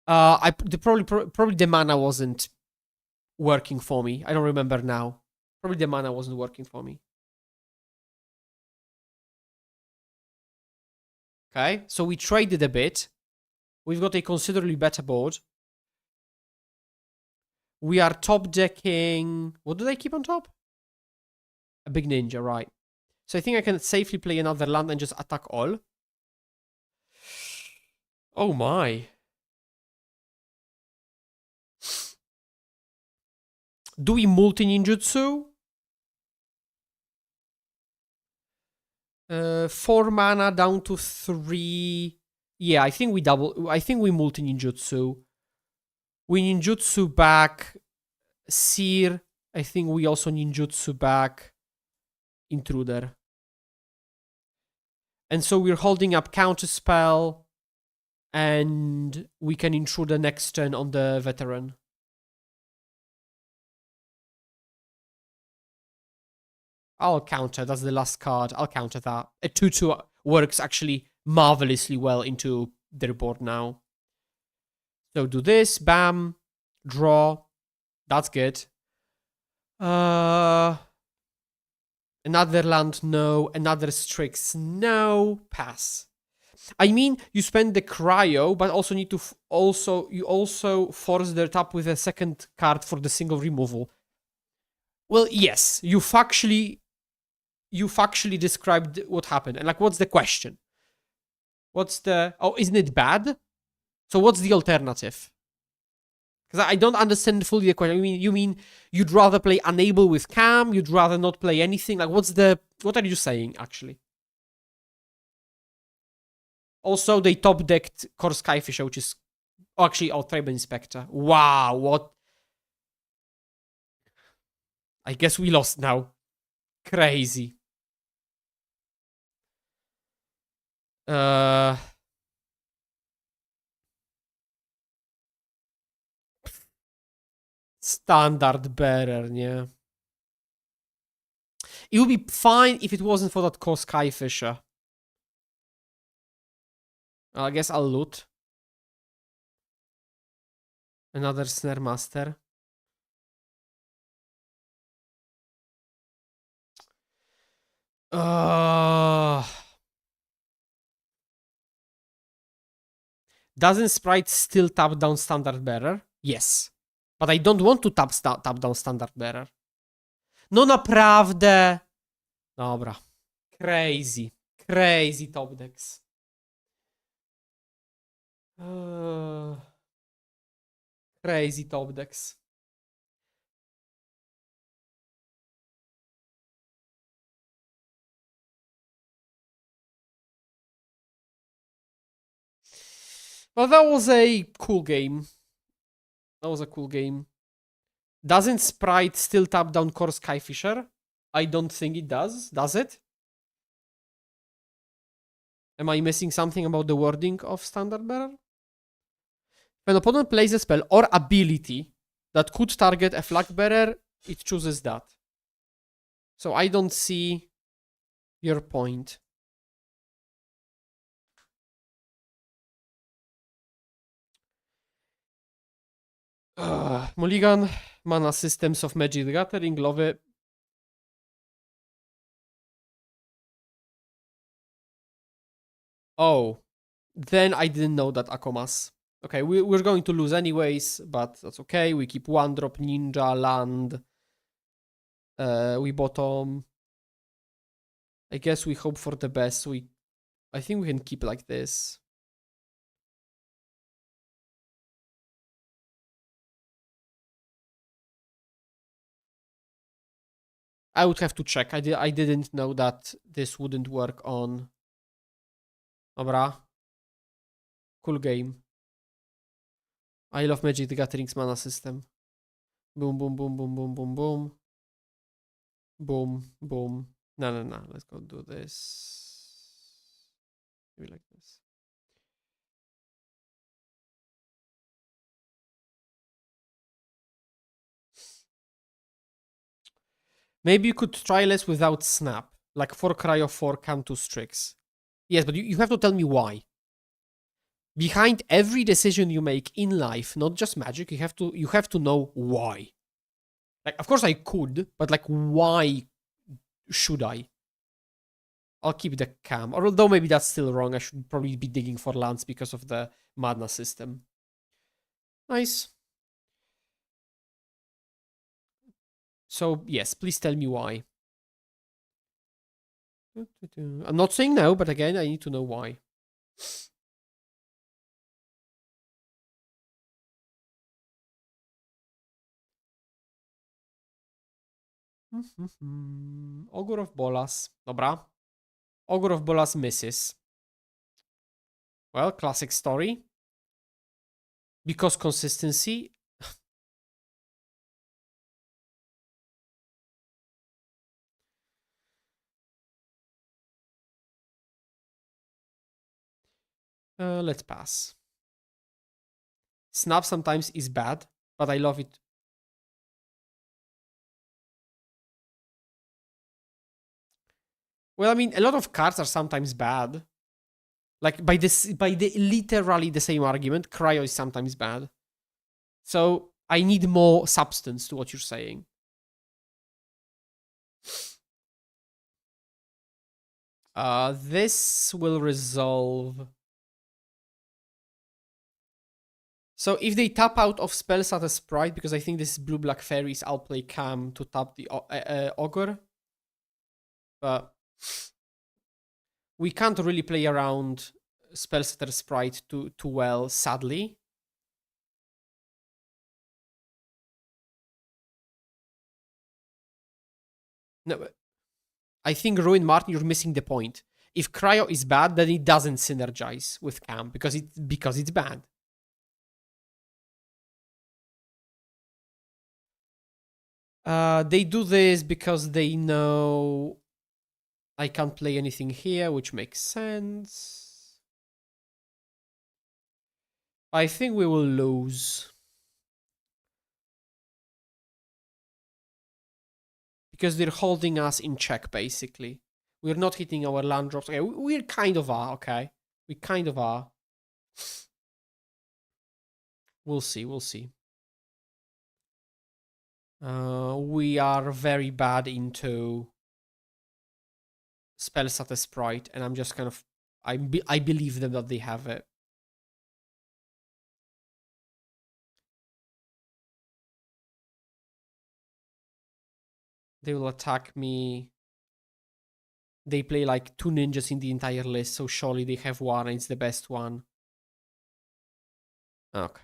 Probably the mana wasn't working for me. I don't remember now. Probably the mana wasn't working for me. Okay, so we traded a bit. We've got a considerably better board. We are top decking... What do they keep on top? A Big Ninja, right. So I think I can safely play another land and just attack all. Oh my. Do we multi-ninjutsu? 4 mana down to 3. Yeah, I think we multi-ninjutsu. We ninjutsu back Seer. I think we also ninjutsu back Intruder. And so we're holding up Counterspell. And we can intrude the next turn on the Veteran. I'll counter. That's the last card. I'll counter that. A 2/2 works actually marvelously well into their board now. So do this, bam, draw. That's good. Another land, no. Another Strix, no. Pass. I mean, you spend the cryo, but also need to you also force their tap with a second card for the single removal. Well, yes, you factually described what happened. And like, what's the question? What's the... Oh, isn't it bad? So what's the alternative? Because I don't understand fully the question. I mean, you mean you'd rather play Unable with Cam? You'd rather not play anything? Like, what are you saying, actually? Also, they top-decked Core Skyfisher, which is... Oh, actually, Tribal Inspector. Wow, what... I guess we lost now. Crazy. Uh... Standard bearer, nie? It would be fine if it wasn't for that Core Skyfisher. I guess I'll loot. Another Snare Master. Doesn't Sprite still tap down Standard Bearer? Yes. But I don't want to tap down Standard Bearer. No naprawdę. Dobra. Crazy. Crazy top decks. Crazy top decks. Well, that was a cool game. That was a cool game. Doesn't Sprite still tap down Core Skyfisher? I don't think it does it? Am I missing something about the wording of Standard Bearer? If an opponent plays a spell or ability that could target a flag bearer, it chooses that. So I don't see your point. Mulligan, mana systems of Magic the Gathering, Love. Oh, then I didn't know that Akomas. Okay, we're going to lose anyways, but that's okay. We keep 1-drop Ninja, Land. We bottom. I guess we hope for the best. I think we can keep like this. I would have to check. I didn't know that this wouldn't work on. Dobra. Cool game. I love Magic the Gathering's mana system. Boom, boom, boom, boom, boom, boom, boom. Boom, boom. No. Let's go do this. Maybe like this. Maybe you could try less without Snap. Like 4 Cryo, 4 Cam, 2 Strix. Yes, but you have to tell me why. Behind every decision you make in life, not just Magic, you have to know why. Like, of course I could, but like, why should I? I'll keep the Cam. Although maybe that's still wrong. I should probably be digging for lands because of the Madness system. Nice. So, yes, please tell me why. I'm not saying no, but again, I need to know why. Ogre of Bolas. Dobra. Ogre of Bolas misses. Well, classic story. Because consistency. Let's pass. Snap sometimes is bad, but I love it. Well, I mean, a lot of cards are sometimes bad. Like by the literally the same argument, cryo is sometimes bad. So I need more substance to what you're saying. This will resolve. So if they tap out of spells at a sprite, because I think this is blue-black fairies, I'll play Cam to tap the Ogre. But we can't really play around spells at a sprite too well, sadly. No, I think Ruin Martin, you're missing the point. If Cryo is bad, then it doesn't synergize with Cam because it's bad. They do this because they know I can't play anything here, which makes sense. I think we will lose. Because they're holding us in check, basically. We're not hitting our land drops. Okay, we kind of are, okay? We kind of are. We'll see, we'll see. We are very bad into spells at a sprite, and I'm just kind of... I believe them that they have it. They will attack me. They play like 2 ninjas in the entire list, so surely they have one and it's the best one. Okay.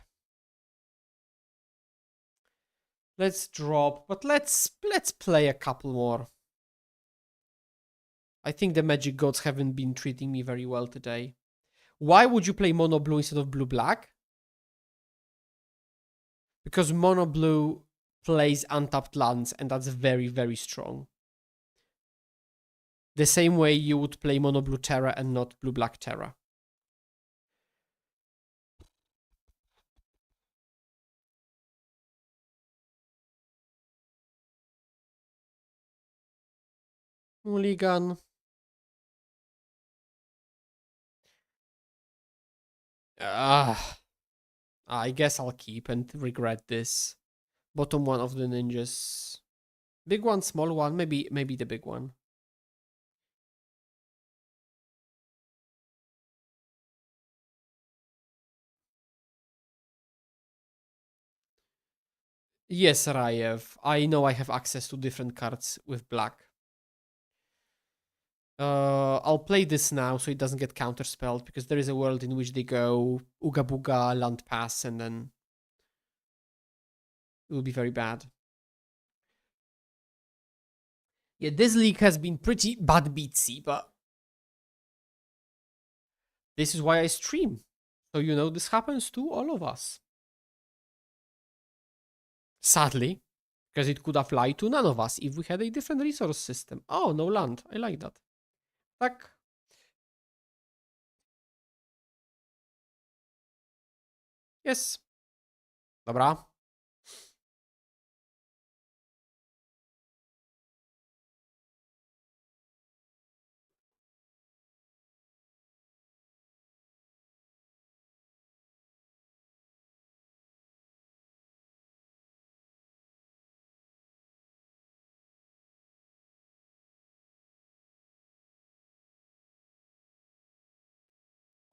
Let's drop, but let's play a couple more. I think the magic gods haven't been treating me very well today. Why would you play mono blue instead of blue black? Because mono blue plays untapped lands, and that's very, very strong. The same way you would play mono blue Terra and not blue black Terra. Mulligan. I guess I'll keep and regret this. Bottom one of the ninjas. Big one, small one, maybe the big one. Yes, Rayev. I know I have access to different cards with black. I'll play this now so it doesn't get counterspelled, because there is a world in which they go Ooga Booga, Land Pass, and then it will be very bad. Yeah, this league has been pretty bad beatsy, but this is why I stream. So you know this happens to all of us. Sadly, because it could apply to none of us if we had a different resource system. Oh, no land. I like that. Tak. Yes. Dobra.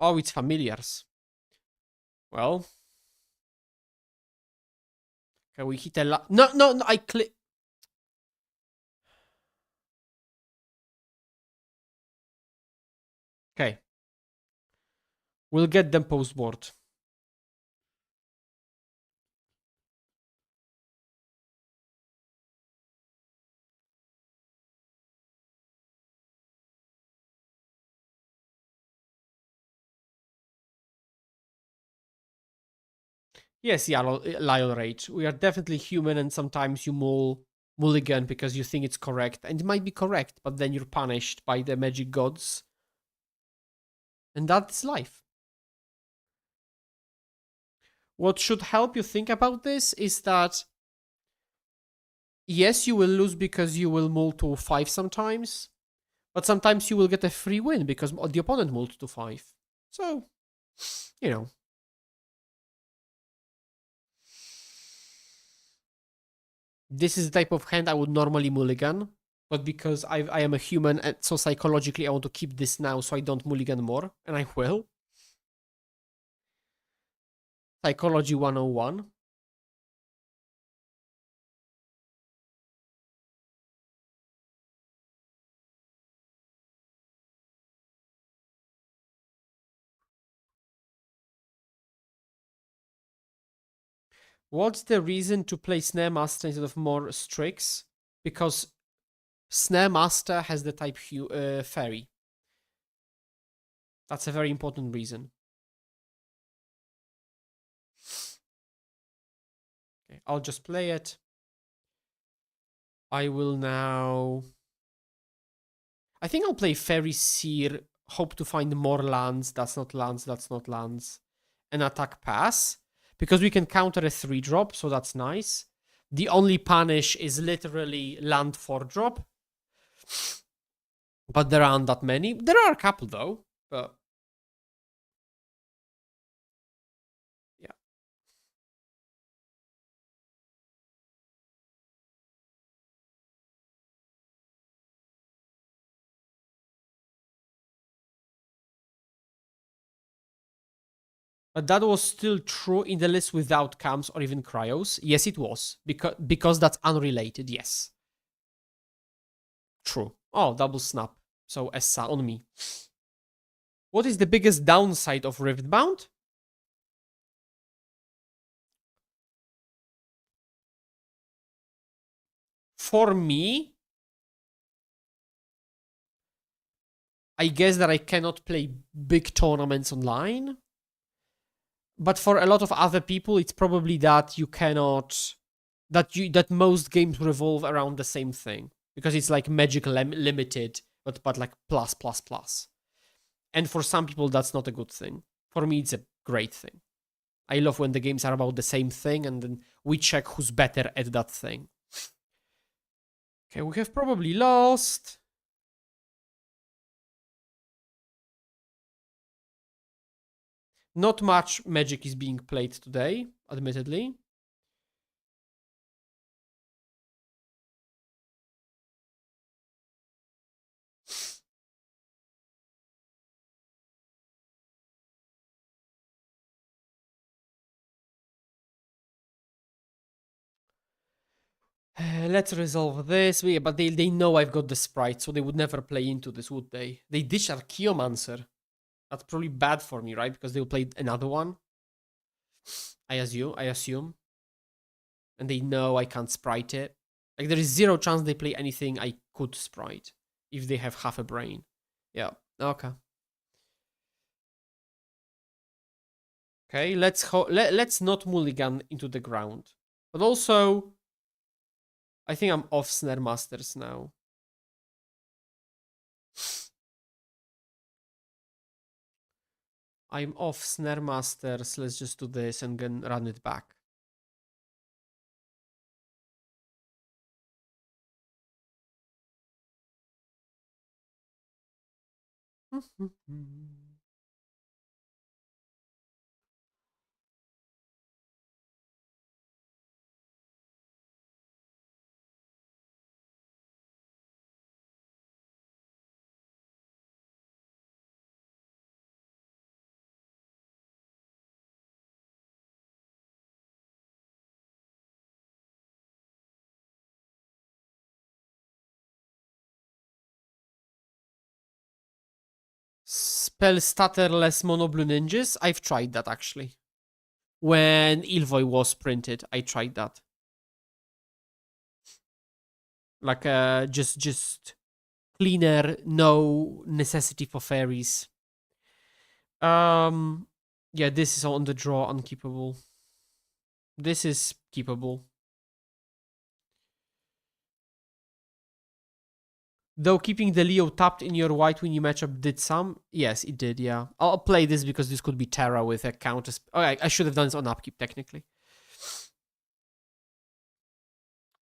Oh, it's familiars. Well. Can we hit a No, no, no, I click. Okay. We'll get them post-board. Yes, yeah, Lion Rage. We are definitely human, and sometimes you mulligan because you think it's correct. And it might be correct, but then you're punished by the magic gods. And that's life. What should help you think about this is that yes, you will lose because you will mull to 5 sometimes, but sometimes you will get a free win because the opponent mulled to 5. So, you know. This is the type of hand I would normally mulligan, but because I am a human, and so psychologically I want to keep this now so I don't mulligan more, and I will. Psychology 101. What's the reason to play Snare Master instead of more Strix? Because Snare Master has the type Fairy. That's a very important reason. Okay, I'll just play it. I will now... I think I'll play Fairy Seer, hope to find more lands. That's not lands, that's not lands. And attack pass. Because we can counter a 3-drop, so that's nice. The only punish is literally land 4-drop. But there aren't that many. There are a couple though, but... yeah. But that was still true in the list without cams or even cryos. Yes, it was. Because that's unrelated, yes. True. Oh, double snap. So Essa on me. What is the biggest downside of Riftbound? For me, I guess that I cannot play big tournaments online. But for a lot of other people, it's probably that you cannot... that most games revolve around the same thing. Because it's like Magic limited, but like plus, plus, plus. And for some people, that's not a good thing. For me, it's a great thing. I love when the games are about the same thing and then we check who's better at that thing. Okay, we have probably lost. Not much Magic is being played today, admittedly. Let's resolve this. But they know I've got the sprite, so they would never play into this, would they? They ditch Archaeomancer. That's probably bad for me, right? Because they'll play another one. I assume. And they know I can't sprite it. Like, there is zero chance they play anything I could sprite. If they have half a brain. Yeah, okay. Okay, let's not mulligan into the ground. But also, I think I'm off Snare Masters now. I'm off Snare Masters. Let's just do this and then run it back. Spell statterless mono blue ninjas. I've tried that actually. When Ilvoy was printed, I tried that. Like just cleaner, no necessity for fairies. Yeah, this is on the draw, unkeepable. This is keepable. Though keeping the Leo tapped in your white winnie matchup did some. Yes, it did, yeah. I'll play this because this could be Terra with a counter... Oh, I should have done this on upkeep, technically.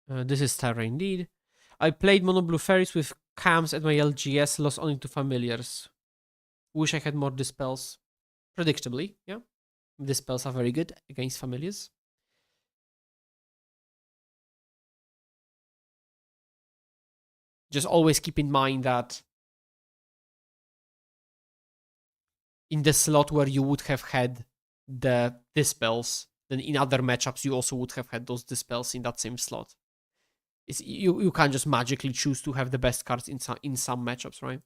This is Terra indeed. I played Mono Blue Fairies with cams at my LGS, lost only to familiars. Wish I had more dispels. Predictably, yeah. Dispels are very good against familiars. Just always keep in mind that in the slot where you would have had the dispels, then in other matchups you also would have had those dispels in that same slot. You can't just magically choose to have the best cards in some matchups, right?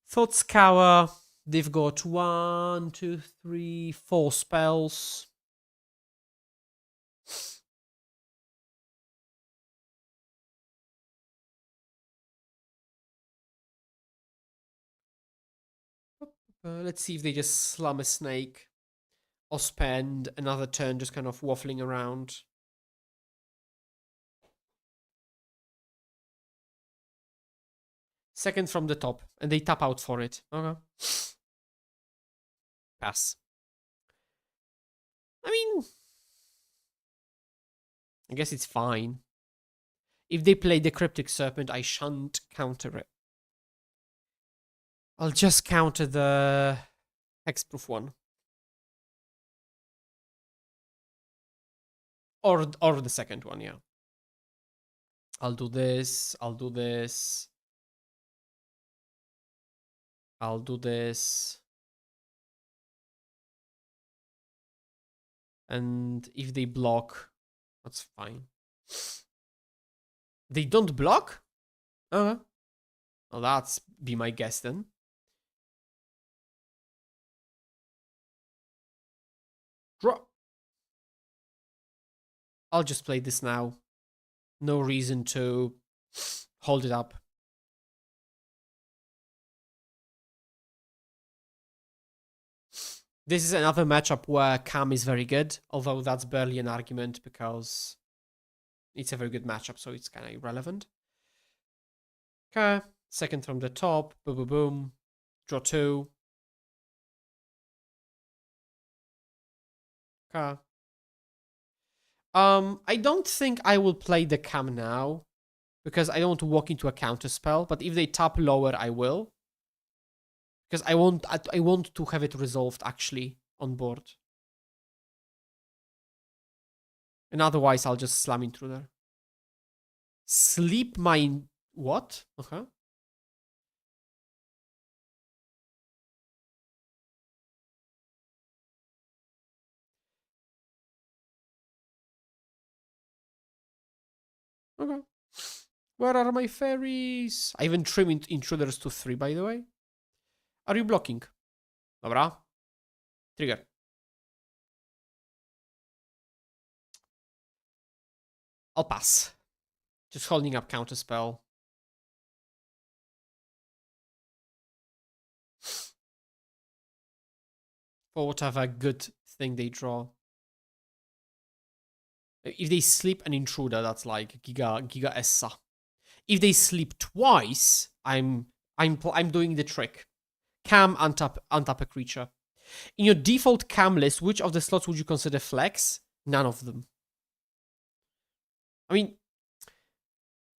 Thought Scour, they've got 1, 2, 3, 4 spells. Let's see if they just slum a snake or spend another turn just kind of waffling around. Second from the top, and they tap out for it. Okay. Pass. I mean, I guess it's fine. If they play the Cryptic Serpent, I shan't counter it. I'll just counter the Hexproof one. Or the second one, yeah. I'll do this, I'll do this. I'll do this. And if they block, that's fine. They don't block? Okay. Well, that's be my guess then. Draw. I'll just play this now. No reason to hold it up. This is another matchup where Cam is very good, although that's barely an argument because it's a very good matchup, so it's kind of irrelevant. Okay, second from the top, boom, boom, boom. Draw 2. Okay. I don't think I will play the Cam now because I don't want to walk into a counter spell, but if they tap lower, I will. Because I want to have it resolved actually on board. And otherwise I'll just slam intruder. Sleep my what? Okay. Okay. Where are my fairies? I even trimmed intruders to 3, by the way. Are you blocking? Dobra. Trigger. I'll pass. Just holding up counterspell. For whatever good thing they draw. If they sleep an intruder, that's like Giga Essa. If they sleep twice, I'm doing the trick. Cam, untap a creature. In your default Cam list, which of the slots would you consider flex? None of them. I mean,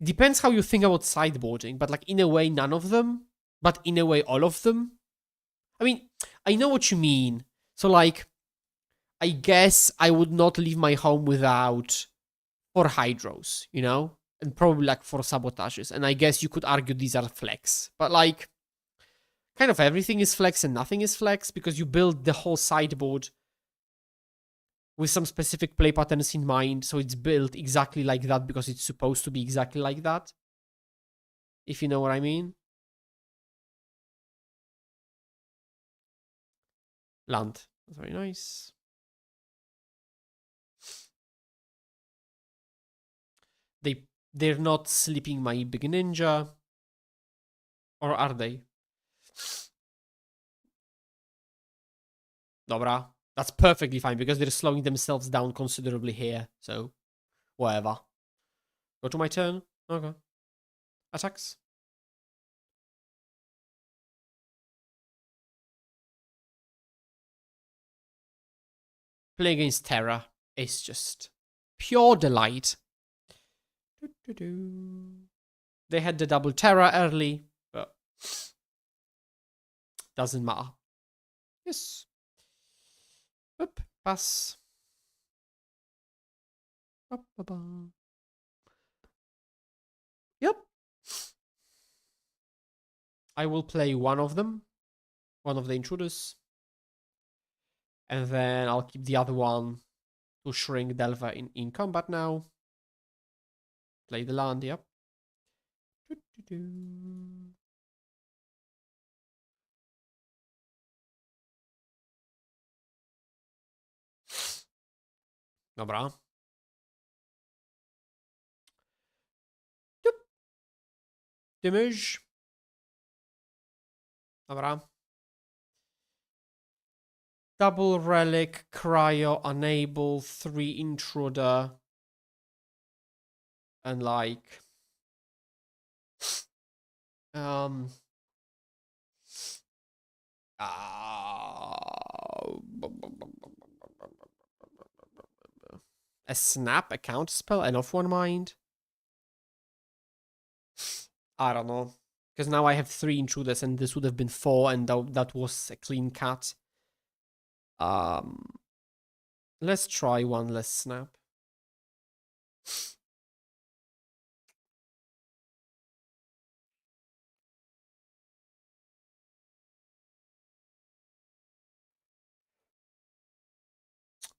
depends how you think about sideboarding, but like in a way, none of them. But in a way, all of them. I mean, I know what you mean. So like, I guess I would not leave my home without 4 hydros, you know? And probably like 4 sabotages. And I guess you could argue these are flex. But like, kind of everything is flex and nothing is flex because you build the whole sideboard with some specific play patterns in mind. So it's built exactly like that because it's supposed to be exactly like that. If you know what I mean. Land. That's very nice. They're not sleeping my big ninja. Or are they? Dobra. That's perfectly fine because they're slowing themselves down considerably here. So, whatever. Go to my turn. Okay. Attacks. Play against Terra is just pure delight. They had the double Terra early, but doesn't matter. Yes. Oop, pass. Yep. I will play one of them, one of the intruders, and then I'll keep the other one to shrink Delva in combat now. Play the land, yep. Dobra. Damage. Dobra. Double relic, cryo, unable, 3 intruder. And like uh, a snap, a counter spell, and off one mind. I don't know. Because now I have 3 intruders and this would have been 4 and that was a clean cut. Let's try one less snap.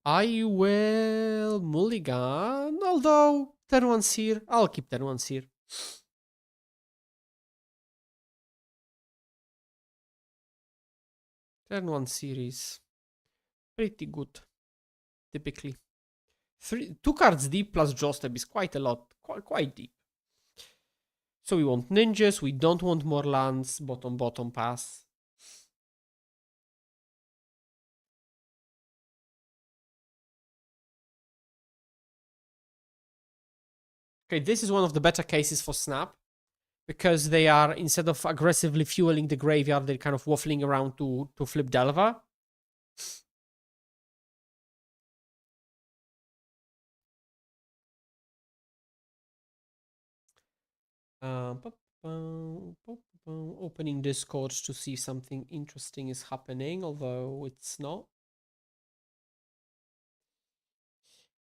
I will mulligan, although turn 1 Seer, I'll keep turn 1 Seer. Turn 1 series. Pretty good, typically. 2 cards deep plus draw step is quite a lot, quite deep. So we want ninjas, we don't want more lands, bottom pass. Okay, this is one of the better cases for Snap, because they are, instead of aggressively fueling the graveyard, they're kind of waffling around to flip Delva. Opening Discord to see if something interesting is happening, although it's not.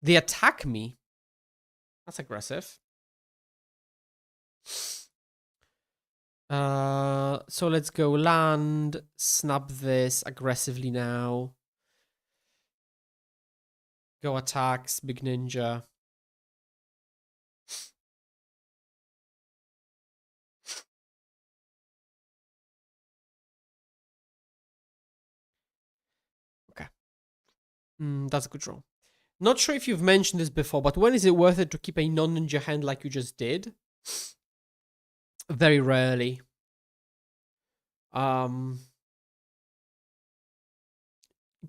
They attack me. That's aggressive. So let's go land, snap this aggressively now. Go attacks, big ninja. Okay. That's a good draw. Not sure if you've mentioned this before, but when is it worth it to keep a non-ninja hand like you just did? Very rarely.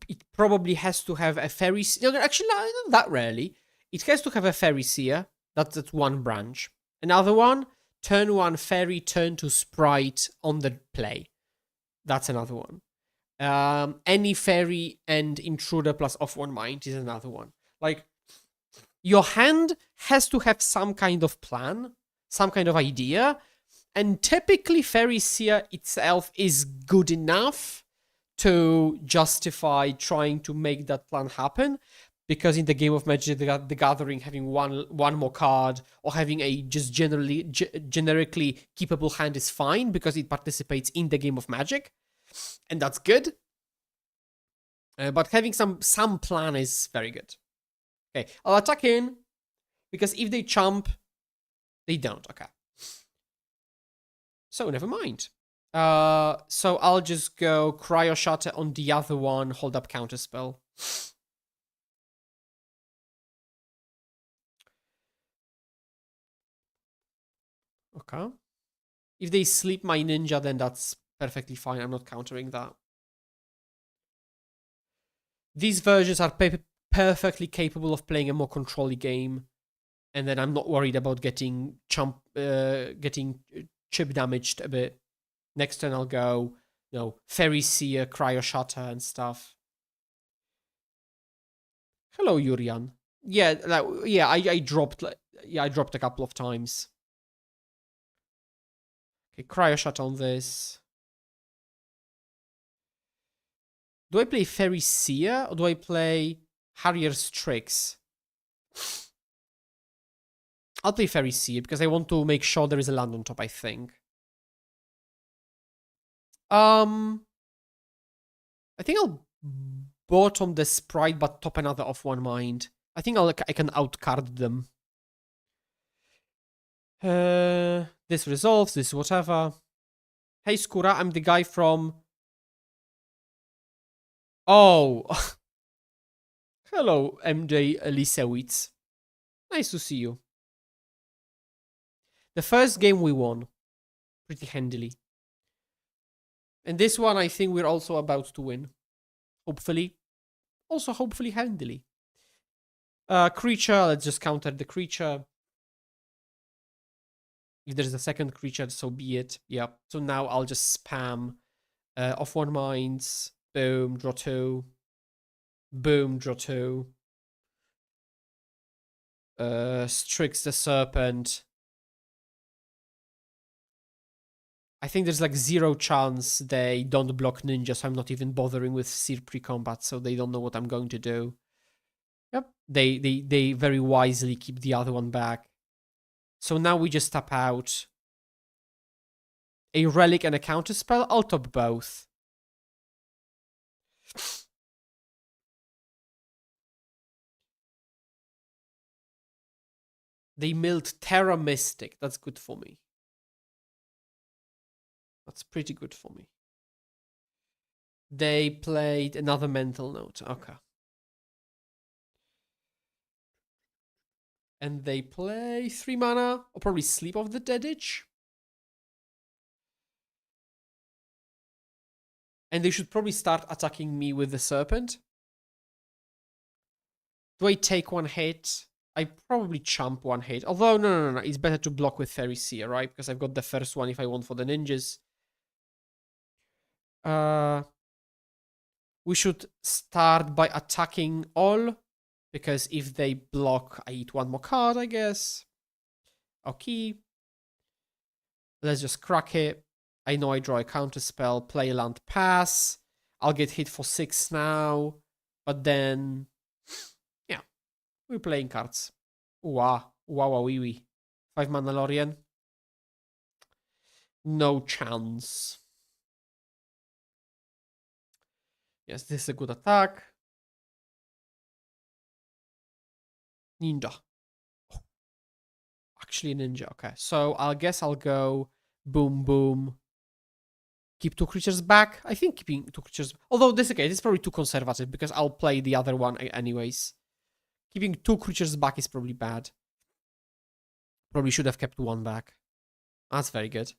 It probably has to have a fairy. No, actually, not that rarely. It has to have a fairy seer. That's one branch. Another one, turn 1 fairy, turn 2 sprite on the play. That's another one. Any fairy and intruder plus off one mind is another one. Like, your hand has to have some kind of plan, some kind of idea, and typically fairy seer itself is good enough to justify trying to make that plan happen, because in the game of Magic the Gathering, having one more card or having a just generically keepable hand is fine because it participates in the game of Magic, and that's good. But having some plan is very good. Okay, I'll attack in, because if they chump, they don't. Okay. So never mind. So I'll just go Cryo Shatter on the other one, hold up counterspell. Okay. If they sleep my ninja, then that's perfectly fine. I'm not countering that. These versions are perfectly capable of playing a more control-y game, and then I'm not worried about getting chip damaged a bit. Next turn I'll go, Fairy Seer, Cryo Shatter and stuff. Hello, Yurian. Yeah, I dropped a couple of times. Okay, Cryo Shatter on this. Do I play Fairy Seer or do I play Harrier's Tricks? I'll play Fairy Seer because I want to make sure there is a land on top, I think. I think I'll bottom the Sprite but top another off one mind. I think I can outcard them. This resolves, this whatever. Hey Skura, I'm the guy from... Oh! Hello, MJ Lisewicz. Nice to see you. The first game we won. Pretty handily. And this one I think we're also about to win. Hopefully. Also hopefully handily. Creature, let's just counter the creature. If there's a second creature, so be it. Yeah. So now I'll just spam off one minds. Boom, draw two. Boom, draw two. Strix the Serpent. I think there's like 0 chance they don't block ninja, so I'm not even bothering with Seer pre-combat, so they don't know what I'm going to do. Yep. They very wisely keep the other one back. So now we just tap out a relic and a counter spell. I'll top both. They milled Terra Mystic. That's good for me. That's pretty good for me. They played another mental note. Okay. And they play 3 mana, or probably Sleep of the Deaditch. And they should probably start attacking me with the Serpent. Do I take one hit? I probably chump one hit. Although, no. It's better to block with Fairy Seer, right? Because I've got the first one if I want for the ninjas. We should start by attacking all. Because if they block, I eat one more card, I guess. Okay. Let's just crack it. I know I draw a counter spell, play land, pass. I'll get hit for 6 now. But then, yeah, we're playing cards. Wow, wee wee. 5 mana Lorien. No chance. Yes, this is a good attack. Ninja. Oh. Actually a ninja, okay. So I guess I'll go boom, boom. Keep 2 creatures back. I think keeping 2 creatures... Although this, okay, this is probably too conservative because I'll play the other one anyways. Keeping 2 creatures back is probably bad. Probably should have kept 1 back. That's very good.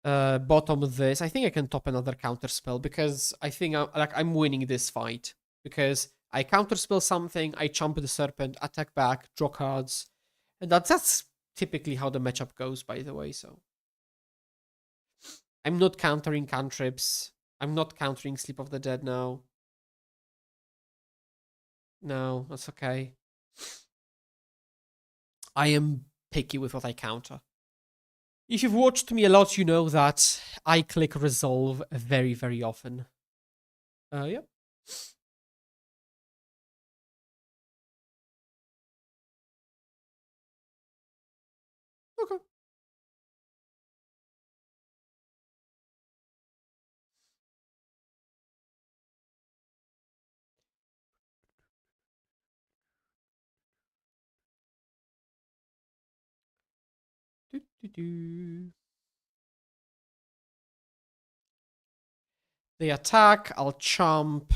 Bottom this. I think I can top another counter spell because I think I'm winning this fight. Because I counterspell something, I chump the Serpent, attack back, draw cards. And that's typically how the matchup goes, by the way, so... I'm not countering cantrips. I'm not countering Sleep of the Dead now. No, that's okay. I am picky with what I counter. If you've watched me a lot, you know that I click resolve very, very often. Yeah. Okay. They attack, I'll chomp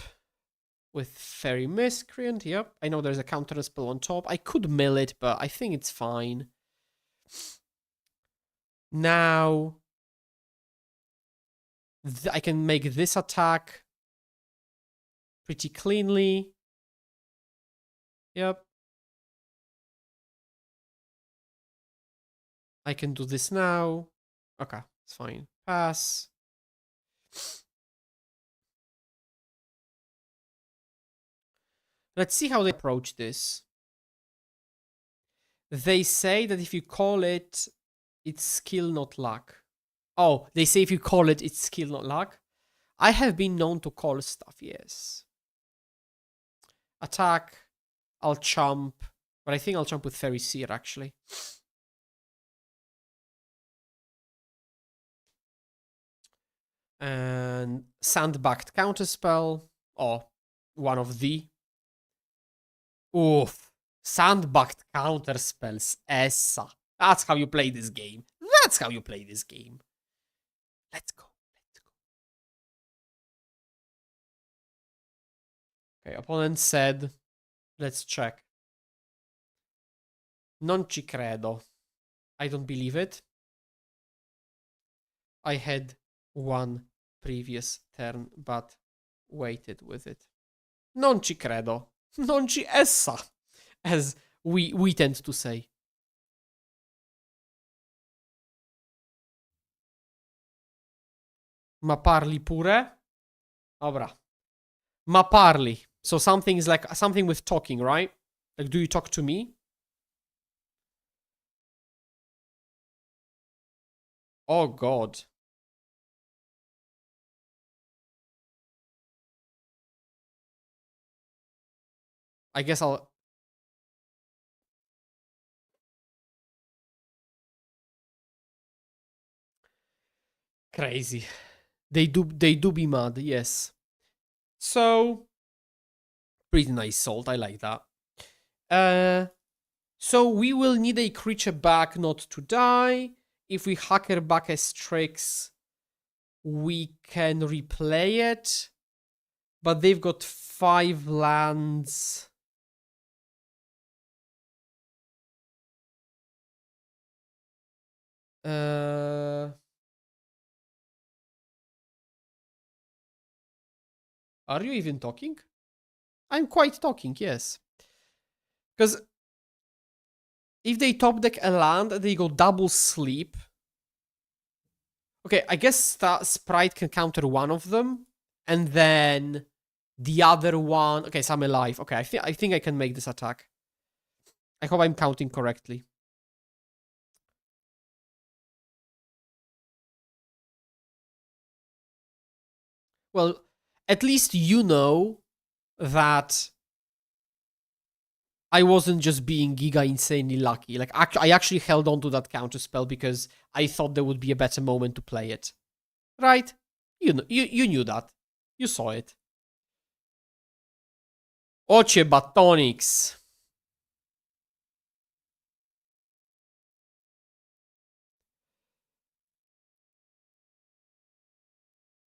with Fairy Miscreant, yep. I know there's a counter spell on top. I could mill it, but I think it's fine. Now, I can make this attack pretty cleanly. Yep. I can do this now. Okay, it's fine. Pass. Let's see how they approach this. They say that if you call it, it's skill, not luck. Oh, they say if you call it, it's skill, not luck. I have been known to call stuff, yes. Attack. I'll chump. But I think I'll chump with Faeries here, actually. And Sandbagged Counterspell. Oh, one of the. Oof. Sandbagged Counterspells. Essa. That's how you play this game. That's how you play this game. Let's go. Okay, opponent said, let's check. Non ci credo. I don't believe it. I had one previous turn, but waited with it. Non ci credo. Non ci essa, as we tend to say. Ma parli pure? Dobra. Ma parli. So something is like something with talking, right? Like, do you talk to me? Oh God. I guess I'll. Crazy. They do be mad, yes. So pretty nice salt, I like that. So we will need a creature back not to die. If we hacker back a Strix, we can replay it. But they've got 5 lands. Are you even talking? I'm quite talking, yes. Because if they top deck a land, they go double sleep. Okay, I guess Sprite can counter one of them. And then the other one. Okay, so I'm alive. Okay, I think I can make this attack. I hope I'm counting correctly. Well, at least you know that I wasn't just being giga insanely lucky. Like, I actually held on to that counter spell because I thought there would be a better moment to play it. Right? You knew that. You saw it. Ocie Batonix.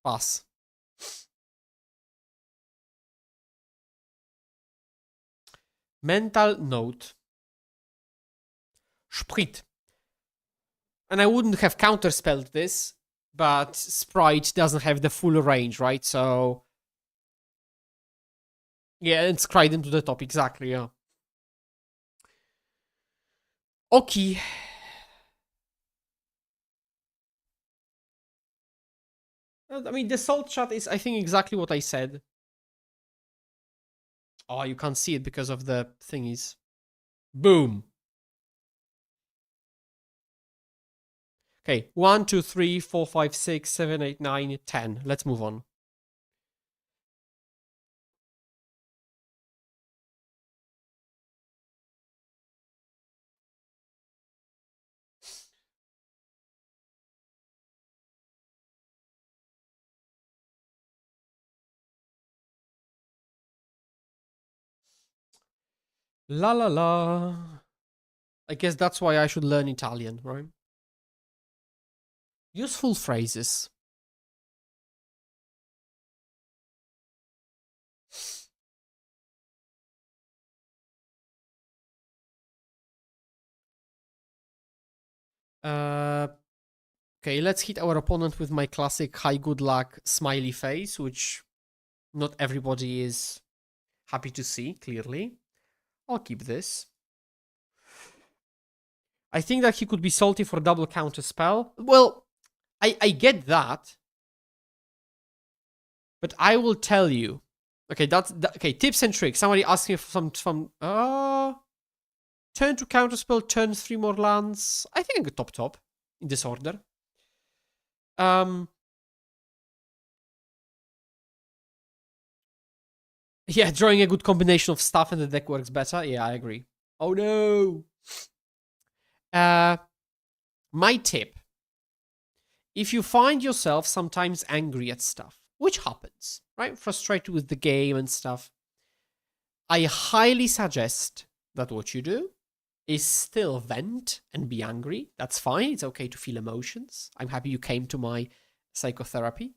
Pass. Mental note. Sprit. And I wouldn't have counterspelled this, but Sprite doesn't have the full range, right? So yeah, it's cried into the top, exactly, yeah. Okay. I mean, the salt shot is, I think, exactly what I said. Oh, you can't see it because of the thingies. Boom. Okay, 1, 2, 3, 4, 5, 6, 7, 8, 9, 10. Let's move on. La la la. I guess that's why I should learn Italian, right? Useful phrases. Okay, let's hit our opponent with my classic high good luck smiley face, which not everybody is happy to see, clearly. I'll keep this. I think that he could be salty for double counter spell. Well, I get that. But I will tell you. Okay, okay, tips and tricks. Somebody asked me for some turn to counterspell, turn 3 more lands. I think I could top in this order. Yeah, drawing a good combination of stuff and the deck works better. Yeah, I agree. Oh no. My tip. If you find yourself sometimes angry at stuff, which happens, right? Frustrated with the game and stuff, I highly suggest that what you do is still vent and be angry. That's fine. It's okay to feel emotions. I'm happy you came to my psychotherapy.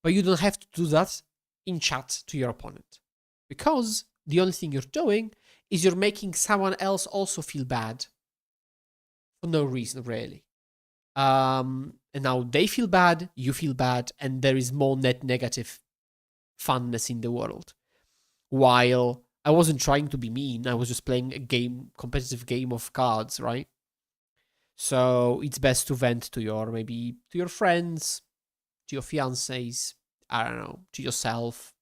But you don't have to do that in chat to your opponent. Because the only thing you're doing is you're making someone else also feel bad. For no reason, really. And now they feel bad, you feel bad, and there is more net negative funness in the world. While I wasn't trying to be mean, I was just playing a competitive game of cards, right? So it's best to vent to your friends, to your fiancés, I don't know, to yourself,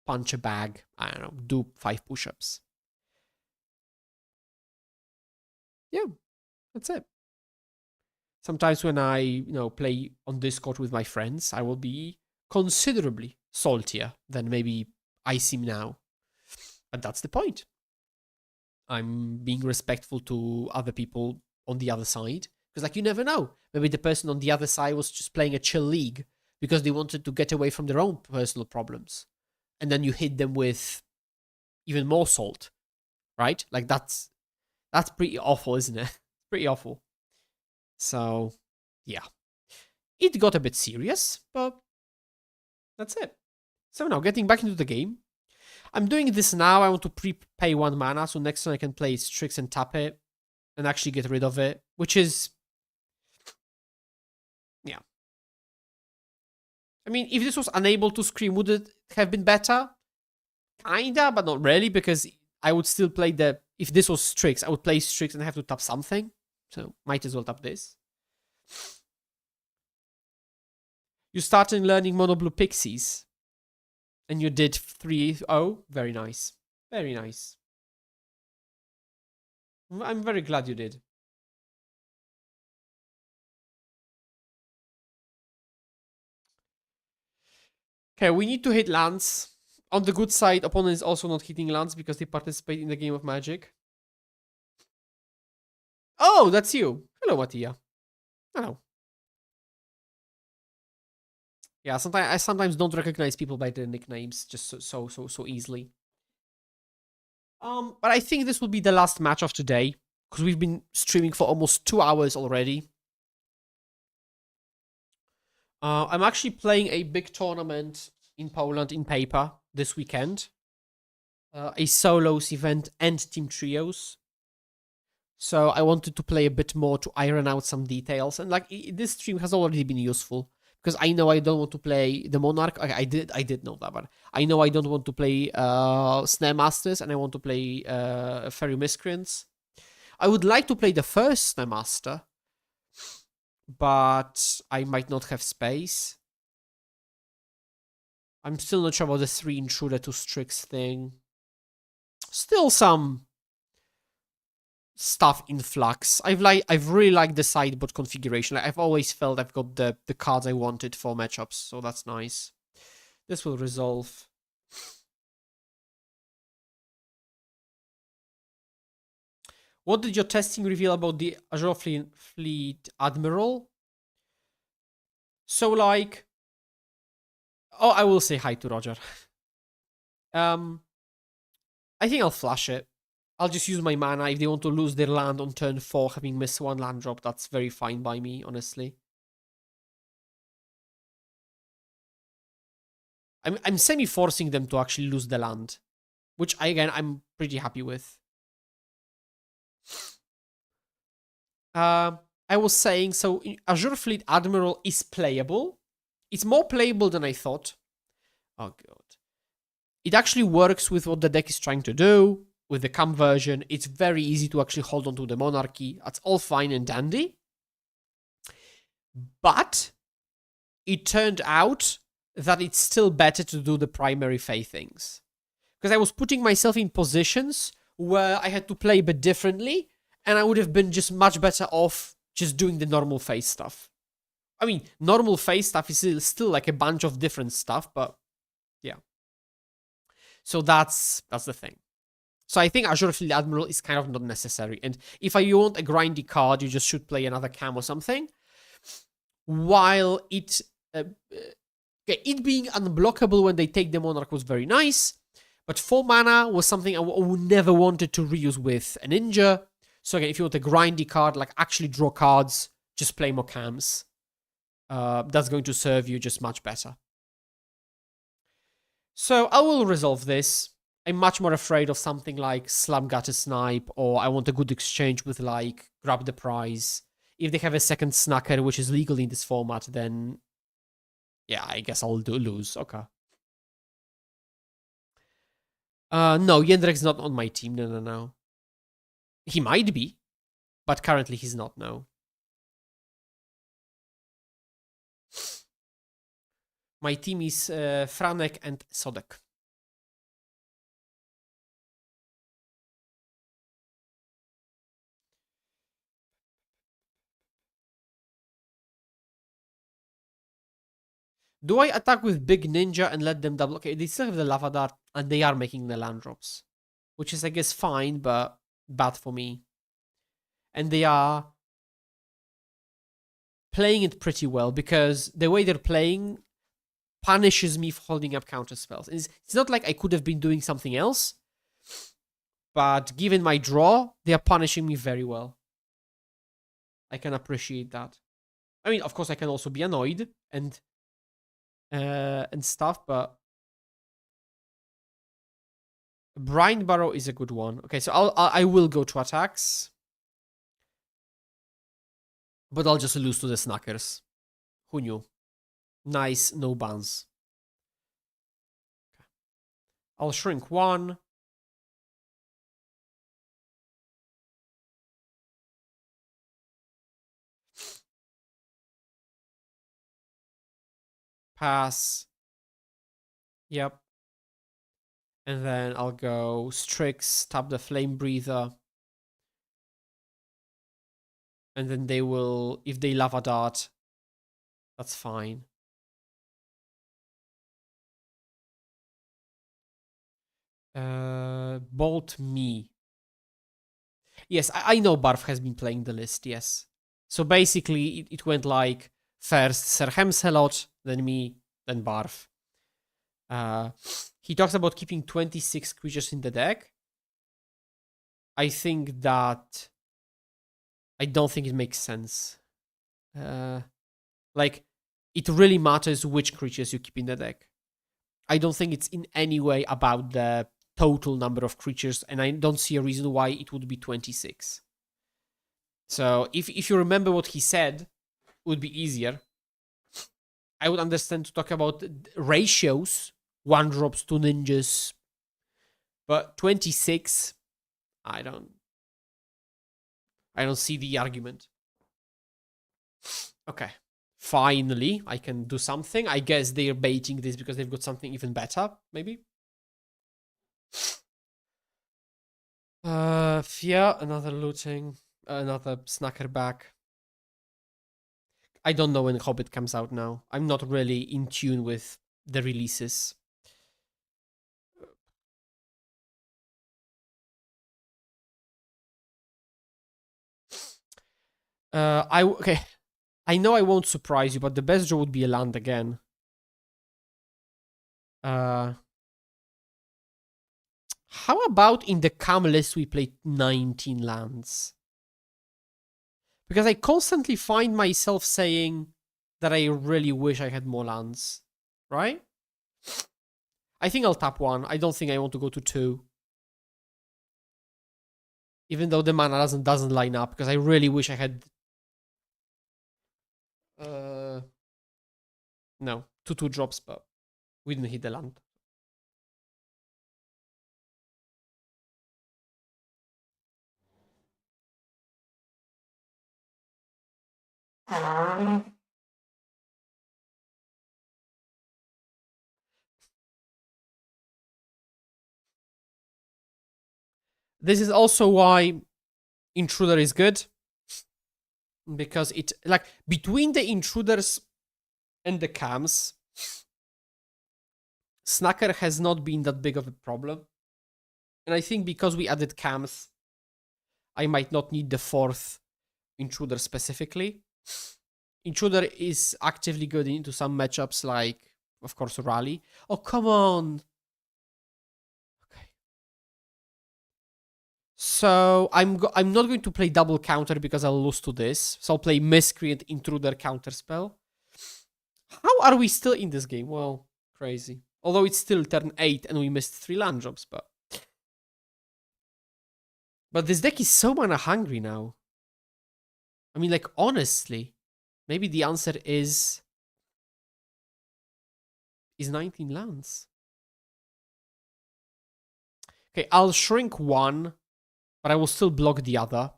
punch a bag, I don't know, do 5 push-ups. Yeah, that's it. Sometimes when I, play on Discord with my friends, I will be considerably saltier than maybe I seem now. But that's the point. I'm being respectful to other people on the other side. Because, like, you never know. Maybe the person on the other side was just playing a chill league because they wanted to get away from their own personal problems. And then you hit them with even more salt, right? Like, that's pretty awful, isn't it? Pretty awful. So, yeah. It got a bit serious, but that's it. So now, getting back into the game. I'm doing this now. I want to prepay 1 mana, so next time I can play Strix and tap it and actually get rid of it, which is... yeah. I mean, if this was unable to scream, would it have been better? Kinda, but not really, because I would still play the... if this was Strix, I would play Strix and have to tap something. So, might as well tap this. You started learning Mono Blue Pixies. And you did 3-0. Very nice. Very nice. I'm very glad you did. Okay, we need to hit lands. On the good side, opponent is also not hitting lands because they participate in the game of Magic. Oh, that's you. Hello, Mattia. Hello. Yeah, I sometimes don't recognize people by their nicknames just so easily. But I think this will be the last match of today because we've been streaming for almost 2 hours already. I'm actually playing a big tournament in Poland in paper this weekend. A solos event and team trios. So I wanted to play a bit more to iron out some details. And like this stream has already been useful because I know I don't want to play the Monarch. I did know that, but I know I don't want to play Snare Masters and I want to play Fairy Miscreants. I would like to play the first Snare Master, but I might not have space. I'm still not sure about the 3 Intruder to Strix thing. Still some stuff in flux. I've really liked the sideboard configuration. I've always felt I've got the cards I wanted for matchups, so that's nice. This will resolve. What did your testing reveal about the Azure Fleet Admiral? So like, oh, I will say hi to Roger. I think I'll flash it. I'll just use my mana. If they want to lose their land on turn 4, having missed 1 land drop, that's very fine by me, honestly. I'm semi-forcing them to actually lose the land, which, again, I'm pretty happy with. I was saying, so Azure Fleet Admiral is playable. It's more playable than I thought. Oh, God. It actually works with what the deck is trying to do. With the Cam version, it's very easy to actually hold on to the Monarchy. That's all fine and dandy. But it turned out that it's still better to do the primary Fae things. Because I was putting myself in positions where I had to play a bit differently, and I would have been just much better off just doing the normal Fae stuff. I mean, normal Fae stuff is still like a bunch of different stuff, but yeah. So that's the thing. So I think Azure Field Admiral is kind of not necessary. And if you want a grindy card, you just should play another Cam or something. While it being unblockable when they take the Monarch was very nice, but 4 mana was something I never wanted to reuse with a Ninja. So again, if you want a grindy card, like actually draw cards, just play more Cams. That's going to serve you just much better. So I will resolve this. I'm much more afraid of something like Slam Gutter Snipe, or I want a good exchange with like Grab the Prize. If they have a second Snacker, which is legal in this format, then yeah, I guess I'll lose. Okay. No, Jendrek's not on my team. No. He might be, but currently he's not, no. My team is Franek and Sodek. Do I attack with Big Ninja and let them double? Okay, they still have the Lava Dart, and they are making the land drops. Which is, I guess, fine, but bad for me. And they are playing it pretty well, because the way they're playing punishes me for holding up counter spells. It's not like I could have been doing something else, but given my draw, they are punishing me very well. I can appreciate that. I mean, of course, I can also be annoyed and stuff, but Brine Barrow is a good one. Okay, so I will go to attacks, but I'll just lose to the Snackers. Who knew? Nice, no bans. Okay. I'll shrink 1. Pass. Yep. And then I'll go Strix, tap the Flame Breather. And then they will, if they Lava Dart, that's fine. Bolt me. Yes, I know Barf has been playing the list, yes. So basically, it went like first Sir Hemselot, then me, then Barf. He talks about keeping 26 creatures in the deck. I think that I don't think it makes sense. Like, it really matters which creatures you keep in the deck. I don't think it's in any way about the total number of creatures, and I don't see a reason why it would be 26. So if you remember what he said, it would be easier. I would understand to talk about ratios, 1 drops, 2 ninjas, but 26, I don't see the argument. Okay. Finally, I can do something. I guess they're baiting this because they've got something even better, maybe. Yeah, another looting, another snacker back. I don't know when Hobbit comes out now. I'm not really in tune with the releases. Okay. I know I won't surprise you, but the best draw would be a land again. How about in the Cam list we play 19 lands? Because I constantly find myself saying that I really wish I had more lands, right? I think I'll tap 1. I don't think I want to go to 2. Even though the mana doesn't line up, because I really wish I had... No, 2/2 drops, but we didn't hit the land. This is also why Intruder is good. Because it, like, between the Intruders and the Cams, Snacker has not been that big of a problem. And I think because we added cams, I might not need the fourth intruder specifically. Intruder is actively good into some matchups like, of course, Rally. Oh, come on. Okay. So I'm not going to play double counter because I'll lose to this. So I'll play Miscreant Intruder counter spell. How are we still in this game? Well, crazy. Although it's still turn 8 and we missed 3 land drops, but... But this deck is so mana hungry now. I mean, like, honestly, maybe the answer is 19 lands. Okay, I'll shrink one, but I will still block the other.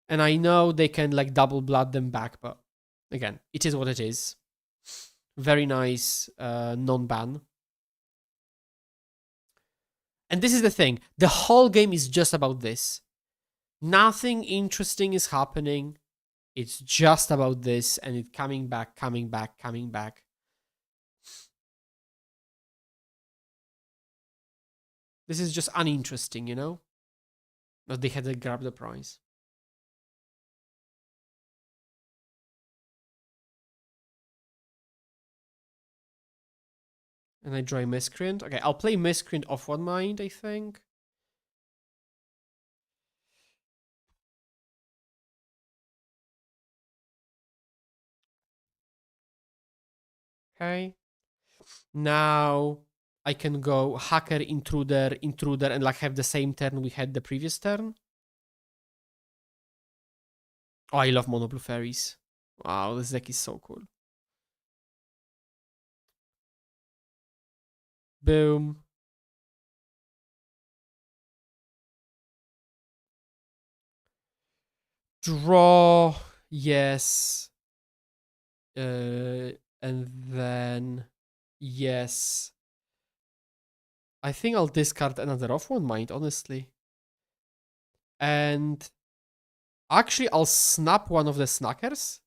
And I know they can, like, double blood them back, but again, it is what it is. Very nice non-ban. And this is the thing. The whole game is just about this. Nothing interesting is happening. It's just about this, and it coming back, coming back, coming back. This is just uninteresting, you know? But they had to grab the prize. And I draw Miscreant. Okay, I'll play Miscreant off one mind, I think. Okay. Now I can go Hacker, Intruder, Intruder, and like have the same turn we had the previous turn. Oh, I love Mono Blue Fairies. Wow, this deck is so cool. Boom. Draw. Yes. And then... Yes. I think I'll discard another off one mind, honestly. And... Actually, I'll snap one of the Snackers.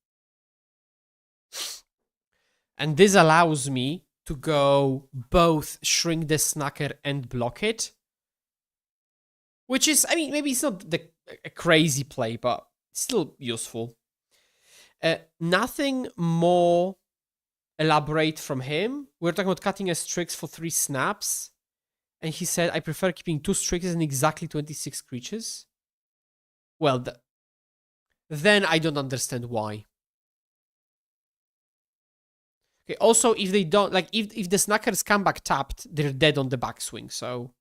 And this allows me to go both shrink the Snacker and block it. Which is, I mean, maybe it's not a crazy play, but still useful. Nothing more elaborate from him. We're talking about cutting a Strix for 3 snaps. And he said, I prefer keeping 2 Strixes and exactly 26 creatures. Well, then I don't understand why. Okay, also, if they don't, like, if the Snackers come back tapped, they're dead on the backswing, so...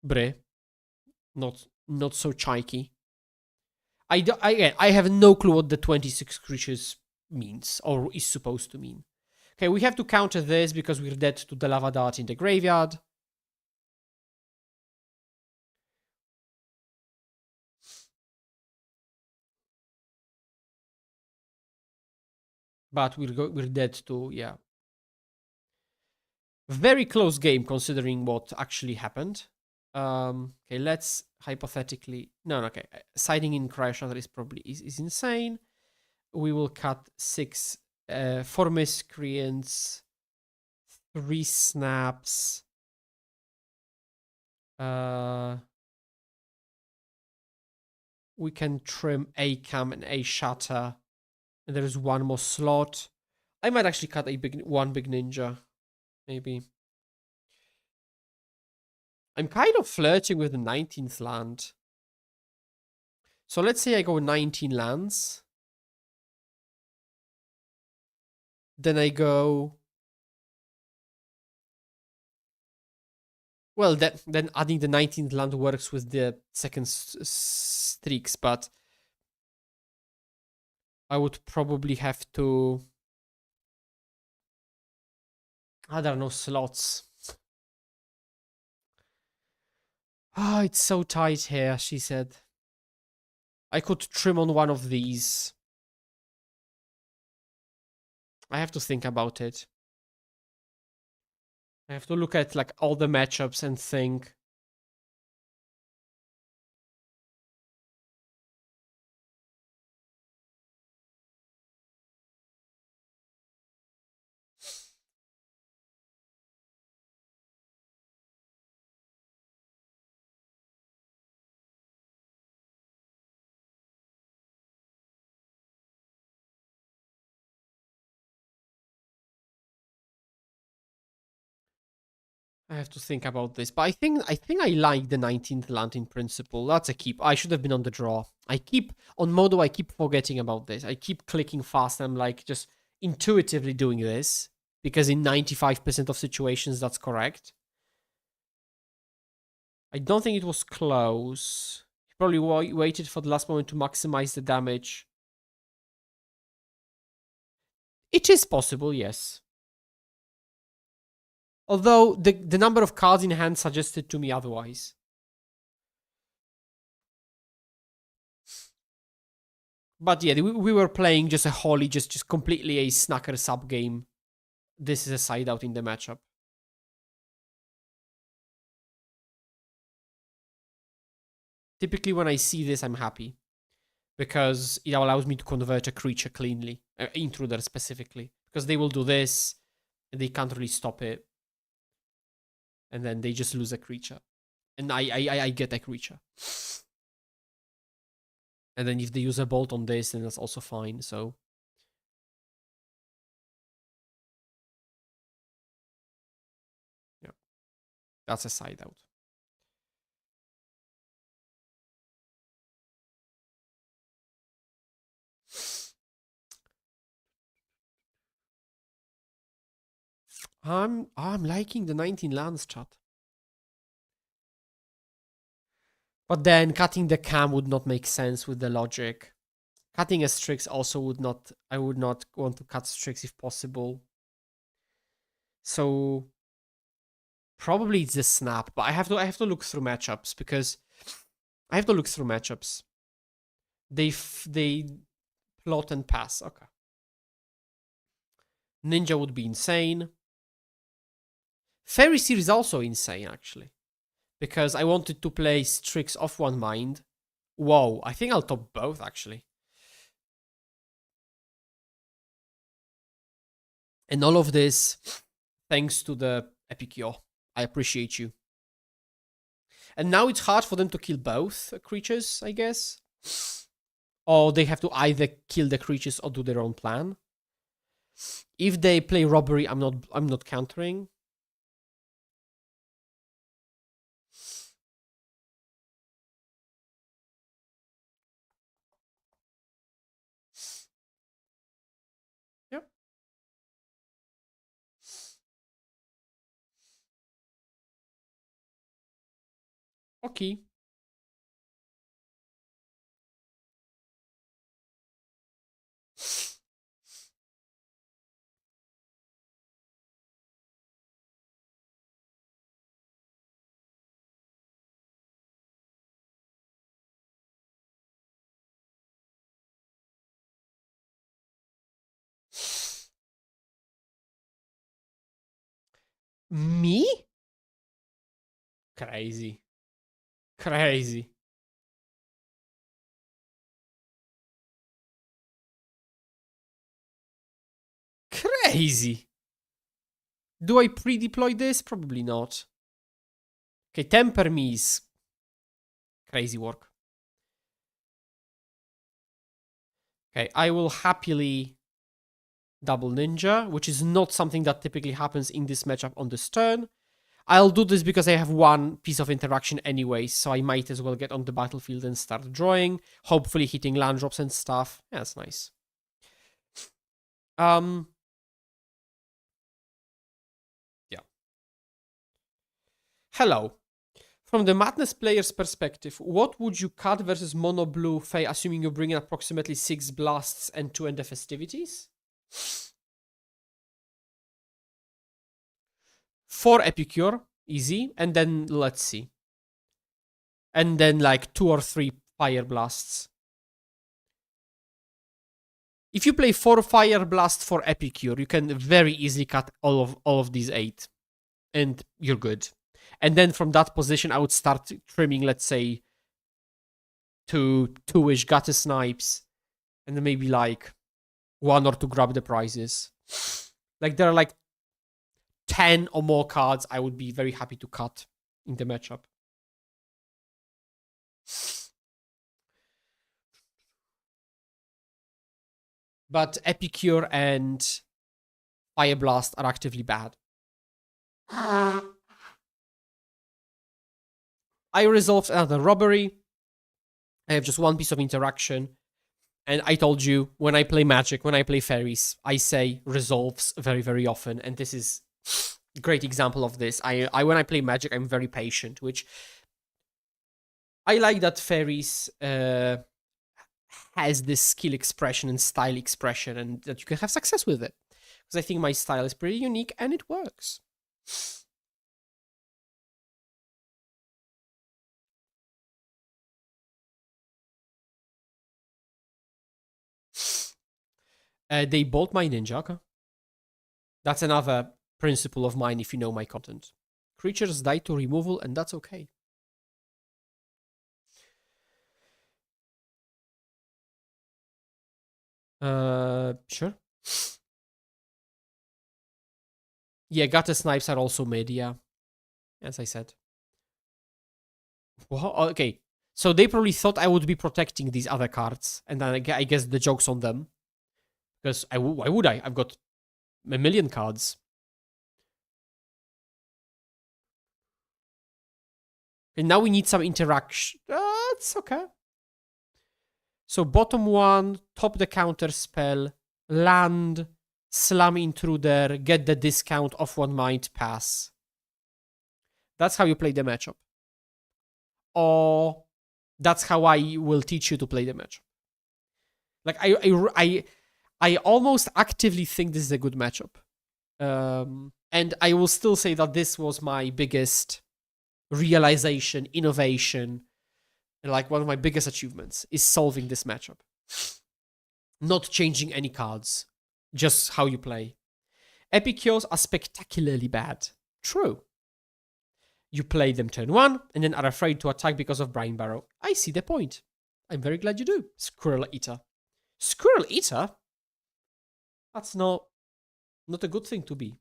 Bre. Not so chiky. I have no clue what the 26 creatures means, or is supposed to mean. Okay, we have to counter this because we're dead to the Lava Dart in the graveyard. But we're dead to, yeah. Very close game considering what actually happened. Okay, let's hypothetically... No, okay. Siding in Cryo is probably is insane. We will cut 6, 4 Miscreants, 3 Snaps. We can trim a Cam and a Shatter. And there's one more slot. I might actually cut one big ninja. Maybe. I'm kind of flirting with the 19th land. So let's say I go 19 lands. Then I go... Well, then adding the 19th land works with the second streaks, but... I would probably have to... I don't know, slots. Ah, it's so tight here, she said. I could trim on one of these. I have to think about it. I have to look at like all the matchups and think. I have to think about this, but I think I like the 19th land in principle. That's a keep. I should have been on the draw. I keep on Modo. I keep forgetting about this. I keep clicking fast. I'm like just intuitively doing this because in 95% of situations that's correct. I don't think it was close. He probably waited for the last moment to maximize the damage. It is possible, yes. Although the number of cards in hand suggested to me otherwise. But yeah, we were playing just a wholly, just completely a snacker sub game. This is a side out in the matchup. Typically, when I see this, I'm happy because it allows me to convert a creature cleanly, intruder specifically, because they will do this and they can't really stop it, and then they just lose a creature, and I get a creature. And then if they use a bolt on this, then that's also fine. So yeah, that's a side out. I'm liking the 19 lands, chat. But then cutting the cam would not make sense with the logic. Cutting a Strix also would not. I would not want to cut Strix if possible. So probably it's the snap, but I have to look through matchups because I have to look through matchups. They plot and pass. Okay. Ninja would be insane. Fairy Series is also insane actually because I wanted to play Strix off one mind. Whoa, I think I'll top both actually. And all of this thanks to the Epicure. I appreciate you. And now it's hard for them to kill both creatures, I guess. Or they have to either kill the creatures or do their own plan. If they play robbery, I'm not countering. Yep. Okay. Me? Crazy. Crazy. Crazy. Do I pre-deploy this? Probably not. Okay, temper me is crazy work. Okay, I will happily double ninja, which is not something that typically happens in this matchup on this turn. I'll do this because I have one piece of interaction anyway, so I might as well get on the battlefield and start drawing, hopefully hitting land drops and stuff. Yeah, that's nice. Yeah. Hello. From the Madness player's perspective, what would you cut versus Mono Blue Fae, assuming you bring in approximately 6 blasts and 2 end the festivities? 4 Epicure, easy, and then let's see. And then like 2 or 3 Fire Blasts. If you play 4 Fire Blast for Epicure, you can very easily cut all of these 8. And you're good. And then from that position, I would start trimming, let's say, 2-ish Gutter Snipes. And then maybe like 1 or 2 grab the prizes. Like there are like 10 or more cards I would be very happy to cut in the matchup. But Epicure and Fire Blast are actively bad. I resolved another robbery. I have just one piece of interaction. And I told you, when I play Magic, when I play Fairies, I say resolves very, very often. And this is a great example of this. When I play Magic, I'm very patient, which I like that Fairies has this skill expression and style expression, and that you can have success with it. Because I think my style is pretty unique and it works. They bought my ninja. Okay. That's another principle of mine if you know my content. Creatures die to removal, and that's okay. Sure. Yeah, gutter snipes are also mid, yeah. As I said. Well, okay. So they probably thought I would be protecting these other cards, and then I guess the joke's on them. Because why would I? I've got a million cards. And now we need some interaction. It's okay. So bottom one, top the counter spell, land, slam intruder, get the discount off one mind, pass. That's how you play the matchup. Or that's how I will teach you to play the matchup. Like I almost actively think this is a good matchup. And I will still say that this was my biggest realization, innovation, like one of my biggest achievements is solving this matchup. Not changing any cards, just how you play. Epic Cures are spectacularly bad. True. You play them turn 1 and then are afraid to attack because of Brine Barrow. I see the point. I'm very glad you do. Squirrel Eater. Squirrel Eater? That's not a good thing to be.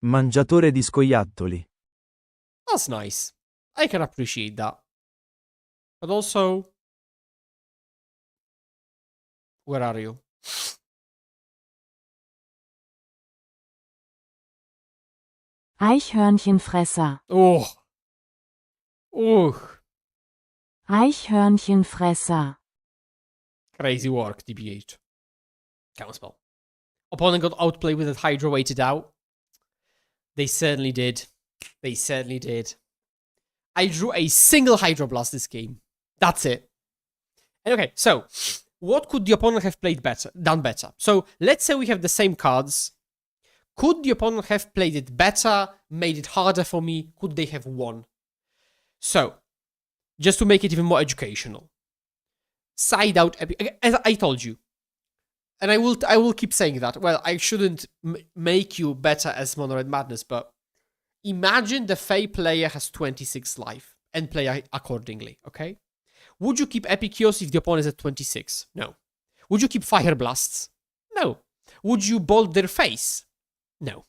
Mangiatore di scoiattoli. That's nice. I can appreciate that. But also, where are you? Eichhörnchenfresser. Oh. Eichhörnchenfresser. Crazy work, DB8. Counterspell. Opponent got outplayed with a Hydra waited out. They certainly did. They certainly did. I drew a single Hydro Blast this game. That's it. And okay, so what could the opponent have done better? So let's say we have the same cards. Could the opponent have played it better, made it harder for me? Could they have won? So, just to make it even more educational. Side out, as I told you, and I will keep saying that. Well, I shouldn't make you better as Mono Red Madness, but imagine the Fey player has 26 life and play accordingly, okay? Would you keep Epic Cures if the opponent is at 26? No. Would you keep Fire Blasts? No. Would you bolt their face? No.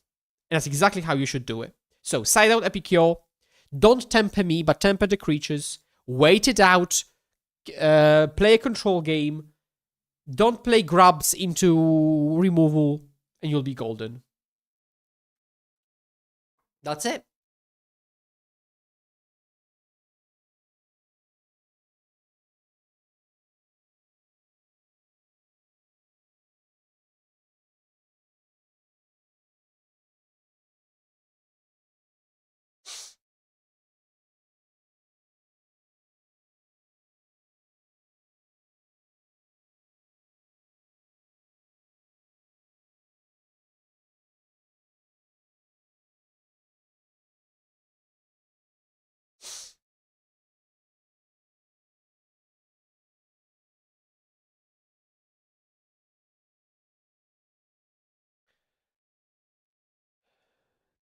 And that's exactly how you should do it. So, side out Epic Cure. Don't temper me, but temper the creatures. Wait it out. Play a control game. Don't play grubs into removal, and you'll be golden. That's it.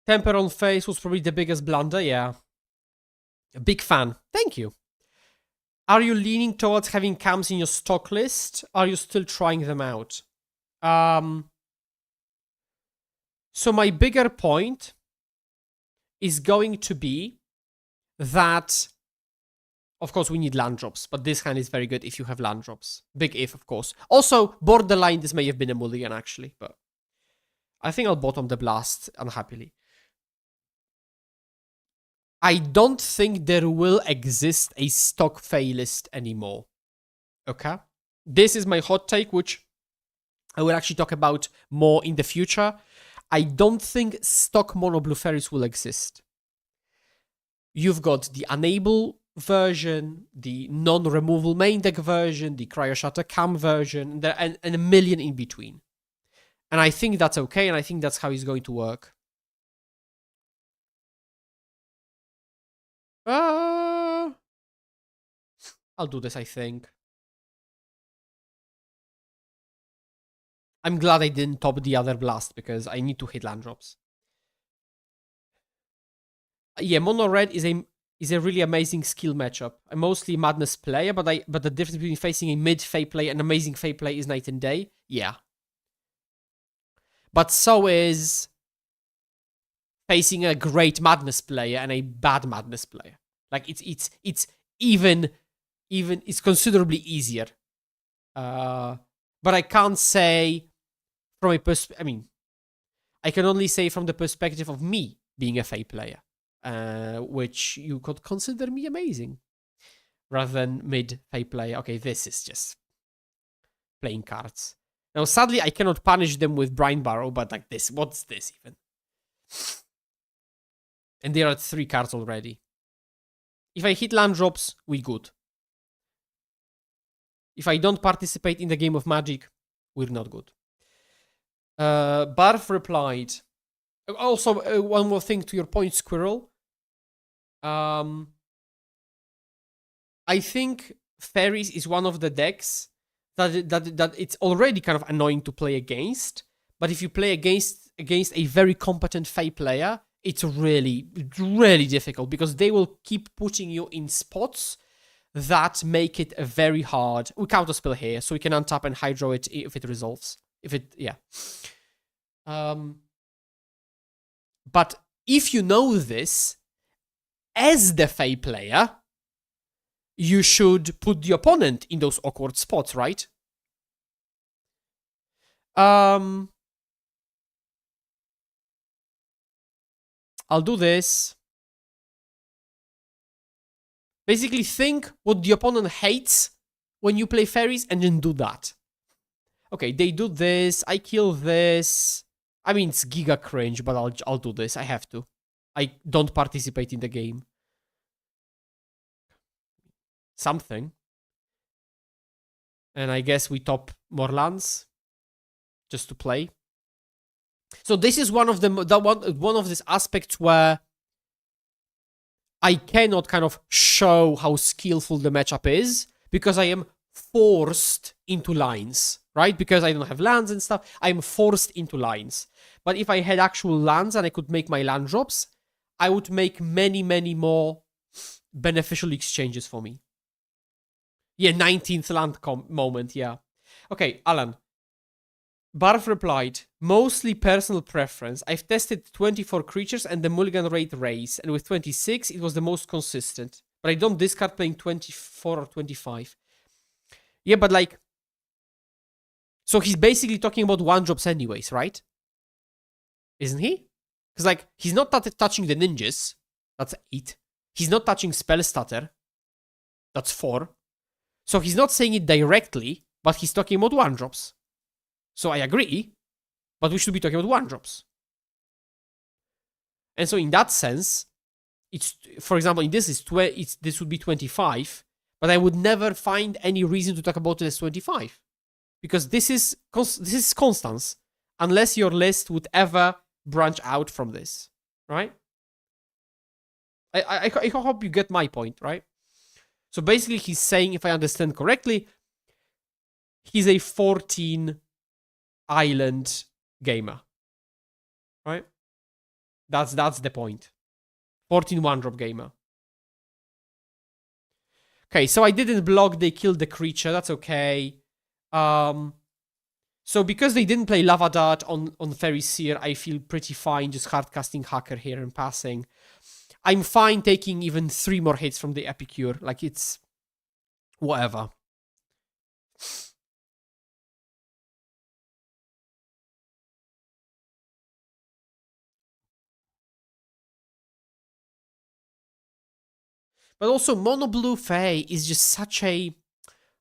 Temper on face was probably the biggest blunder, yeah. A big fan. Thank you. Are you leaning towards having cams in your stock list? Are you still trying them out? So my bigger point is going to be that, of course, we need land drops, but this hand is very good if you have land drops. Big if, of course. Also, borderline, this may have been a mulligan, actually, but I think I'll bottom the Blast unhappily. I don't think there will exist a stock Fae list anymore. Okay? This is my hot take, which I will actually talk about more in the future. I don't think stock mono blue fairies will exist. You've got the Unable version, the non-removal main deck version, the Cryo Shatter Cam version, and a million in between. And I think that's okay, and I think that's how it's going to work. I'll do this, I think. I'm glad I didn't top the other Blast, because I need to hit land drops. Yeah, mono red is a really amazing skill matchup. I'm mostly a Madness player, but the difference between facing a mid Fae player and amazing Fae player is night and day. Yeah. But so is facing a great Madness player and a bad Madness player. Like it's even it's considerably easier. But I can't say from a I mean, I can only say from the perspective of me being a Fae player, which you could consider me amazing, rather than mid Fae player. Okay, this is just playing cards. Now, sadly, I cannot punish them with Brine Barrow, but like this, what's this even? And there are 3 cards already. If I hit land drops, we good. If I don't participate in the game of Magic, we're not good. Barf replied. Also, one more thing to your point, Squirrel. I think Fairies is one of the decks that it's already kind of annoying to play against. But if you play against a very competent Fae player, it's really, really difficult, because they will keep putting you in spots that make it very hard. We counterspell here, so we can untap and hydro it if it resolves. But if you know this, as the Fae player, you should put the opponent in those awkward spots, right? I'll do this. Basically, think what the opponent hates when you play fairies and then do that. Okay, they do this. I kill this. I mean, it's giga cringe, but I'll do this. I have to. I don't participate in the game. Something. And I guess we top more lands just to play. So this is one of one of these aspects where I cannot kind of show how skillful the matchup is, because I am forced into lines, right? Because I don't have lands and stuff, I'm forced into lines. But if I had actual lands and I could make my land drops, I would make many, many more beneficial exchanges for me. Yeah, 19th land moment, yeah. Okay, Alan. Barf replied, mostly personal preference. I've tested 24 creatures and the mulligan rate raise, and with 26, it was the most consistent. But I don't discard playing 24 or 25. Yeah, but like... So he's basically talking about one-drops anyways, right? Isn't he? Because like, he's not touching the ninjas. That's 8. He's not touching spell stutter. That's 4. So he's not saying it directly, but he's talking about one-drops. So I agree, but we should be talking about one-drops. And so in that sense, it's, for example, in this this would be 25, but I would never find any reason to talk about it as 25, because this is Constance, unless your list would ever branch out from this, right? I hope you get my point, right? So basically, he's saying, if I understand correctly, he's a 14 island gamer, right? That's the point. 14 one-drop gamer. Okay, so I didn't block, they killed the creature, that's okay. So because they didn't play Lava Dart on Fairy Seer, I feel pretty fine just hard-casting Hacker here and passing. I'm fine taking even 3 more hits from the Epicure, like it's... whatever. But also, Mono Blue Fae is just such a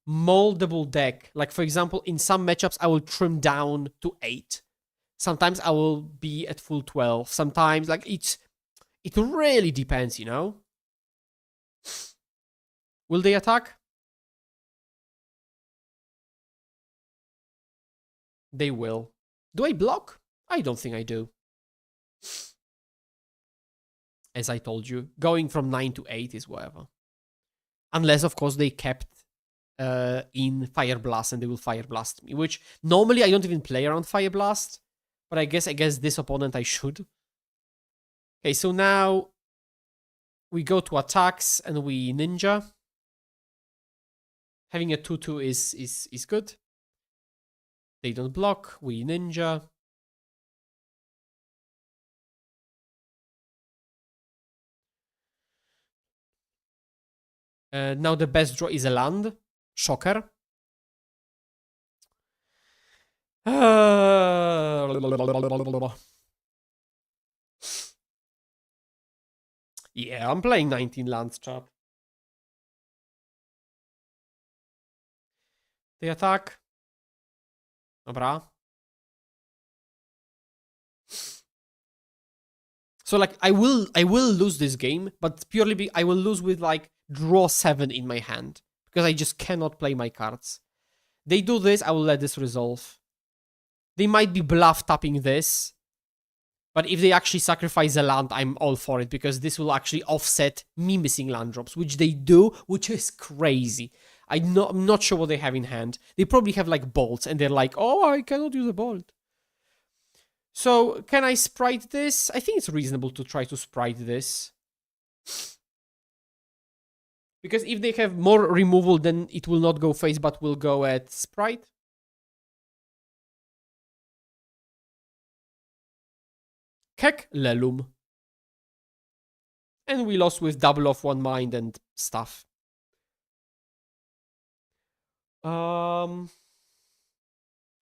moldable deck. Like, for example, in some matchups, I will trim down to 8. Sometimes I will be at full 12. Sometimes, like, it really depends, you know? Will they attack? They will. Do I block? I don't think I do. As I told you, going from 9 to 8 is whatever. Unless, of course, they kept in Fire Blast and they will Fire Blast me, which normally I don't even play around Fire Blast, but I guess against this opponent I should. Okay, so now we go to attacks and we ninja. Having a 2/2 is good. They don't block, we ninja. Now the best draw is a land. Shocker. Yeah, I'm playing 19 lands, chap. They attack. Dobra. So like I will lose this game, but purely I will lose with like draw 7 in my hand because I just cannot play my cards. They do this, I will let this resolve. They might be bluff tapping this, but if they actually sacrifice a land, I'm all for it because this will actually offset me missing land drops, which they do, which is crazy. I'm not sure what they have in hand. They probably have like bolts and they're like, oh, I cannot use a bolt. So, can I sprite this? I think it's reasonable to try to sprite this. Because if they have more removal, then it will not go face, but will go at sprite. Kek Lelum. And we lost with double off one mind and stuff.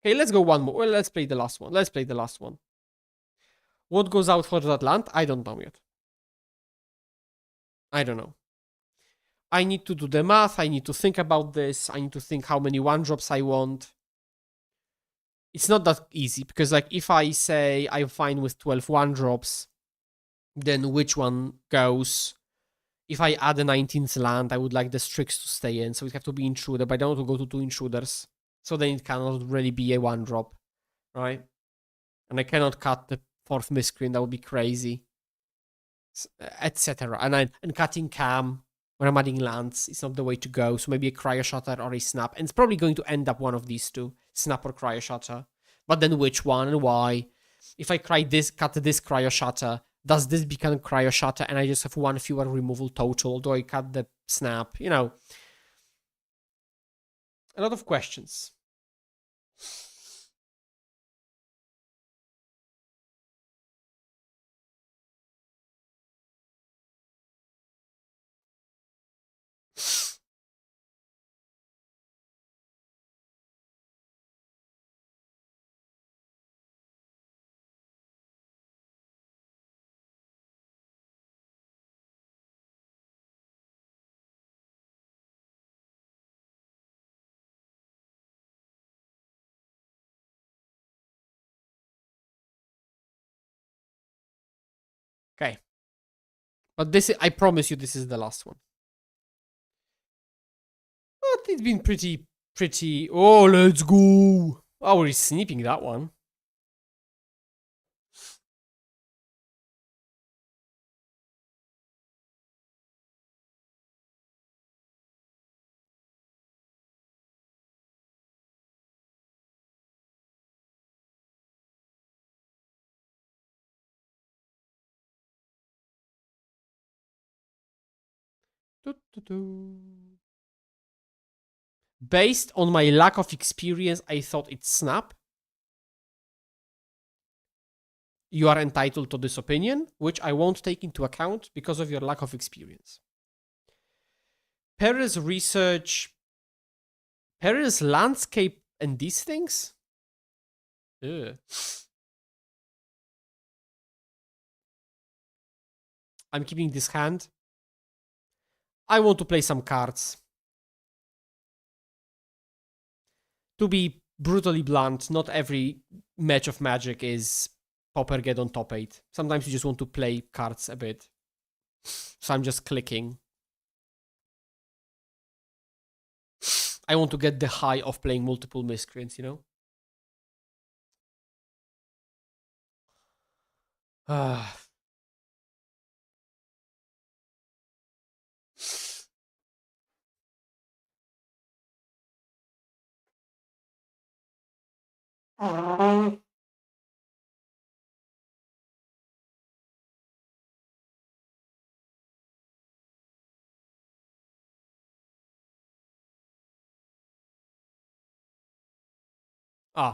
Okay, let's go one more. Well, let's play the last one. What goes out for that land? I don't know yet. I don't know. I need to do the math. I need to think about this. I need to think how many one drops I want. It's not that easy because, like, if I say I'm fine with 12 one drops, then which one goes? If I add a 19th land, I would like the Strix to stay in, so it have to be intruder, but I don't want to go to 2 intruders. So then it cannot really be a one drop, right? And I cannot cut the 4th miscreant, that would be crazy. Etc. And cutting Cam when I'm adding lands is not the way to go. So maybe a Cryo Shatter or a Snap. And it's probably going to end up one of these two, Snap or Cryo Shatter. But then which one and why? If I cut this Cryo Shatter, does this become Cryo Shatter and I just have one fewer removal total? Do I cut the Snap? You know, a lot of questions. Okay. But this, I promise you, this is the last one. But it's been pretty. Oh, let's go. Oh, we're snipping that one. Based on my lack of experience, I thought it's Snap. You are entitled to this opinion, which I won't take into account because of your lack of experience. Perez research, Perez landscape and these things? Ugh. I'm keeping this hand. I want to play some cards. To be brutally blunt, not every match of Magic is Popper get on top 8. Sometimes you just want to play cards a bit. So I'm just clicking. I want to get the high of playing multiple miscreants, you know?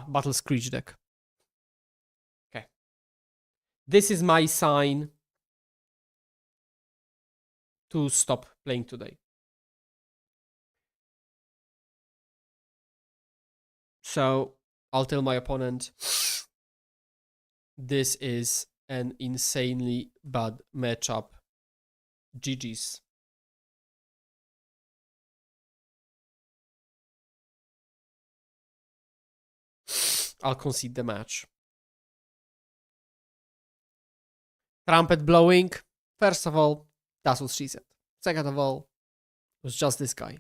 Battle Screech deck. Okay. This is my sign to stop playing today. So I'll tell my opponent, this is an insanely bad matchup. GG's. I'll concede the match. Trumpet blowing. First of all, that's what she said. Second of all, it was just this guy.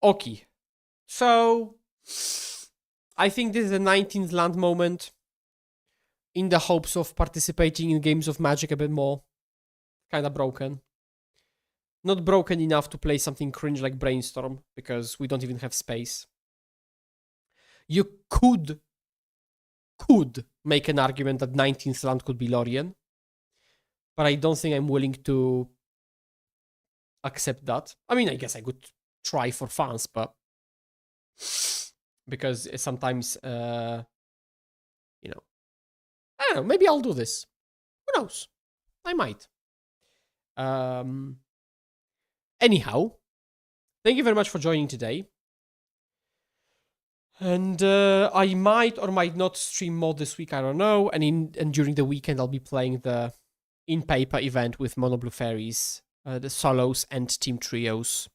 Okay. So, I think this is a 19th land moment in the hopes of participating in games of Magic a bit more. Kinda broken. Not broken enough to play something cringe like Brainstorm, because we don't even have space. You could make an argument that 19th land could be Lorien, but I don't think I'm willing to accept that. I mean, I guess I could try for fans, but because sometimes, you know, I don't know, maybe I'll do this. Who knows? I might. Anyhow, thank you very much for joining today. And I might or might not stream more this week, I don't know. And during the weekend, I'll be playing the in-paper event with Mono Blue Fairies, the solos and team trios.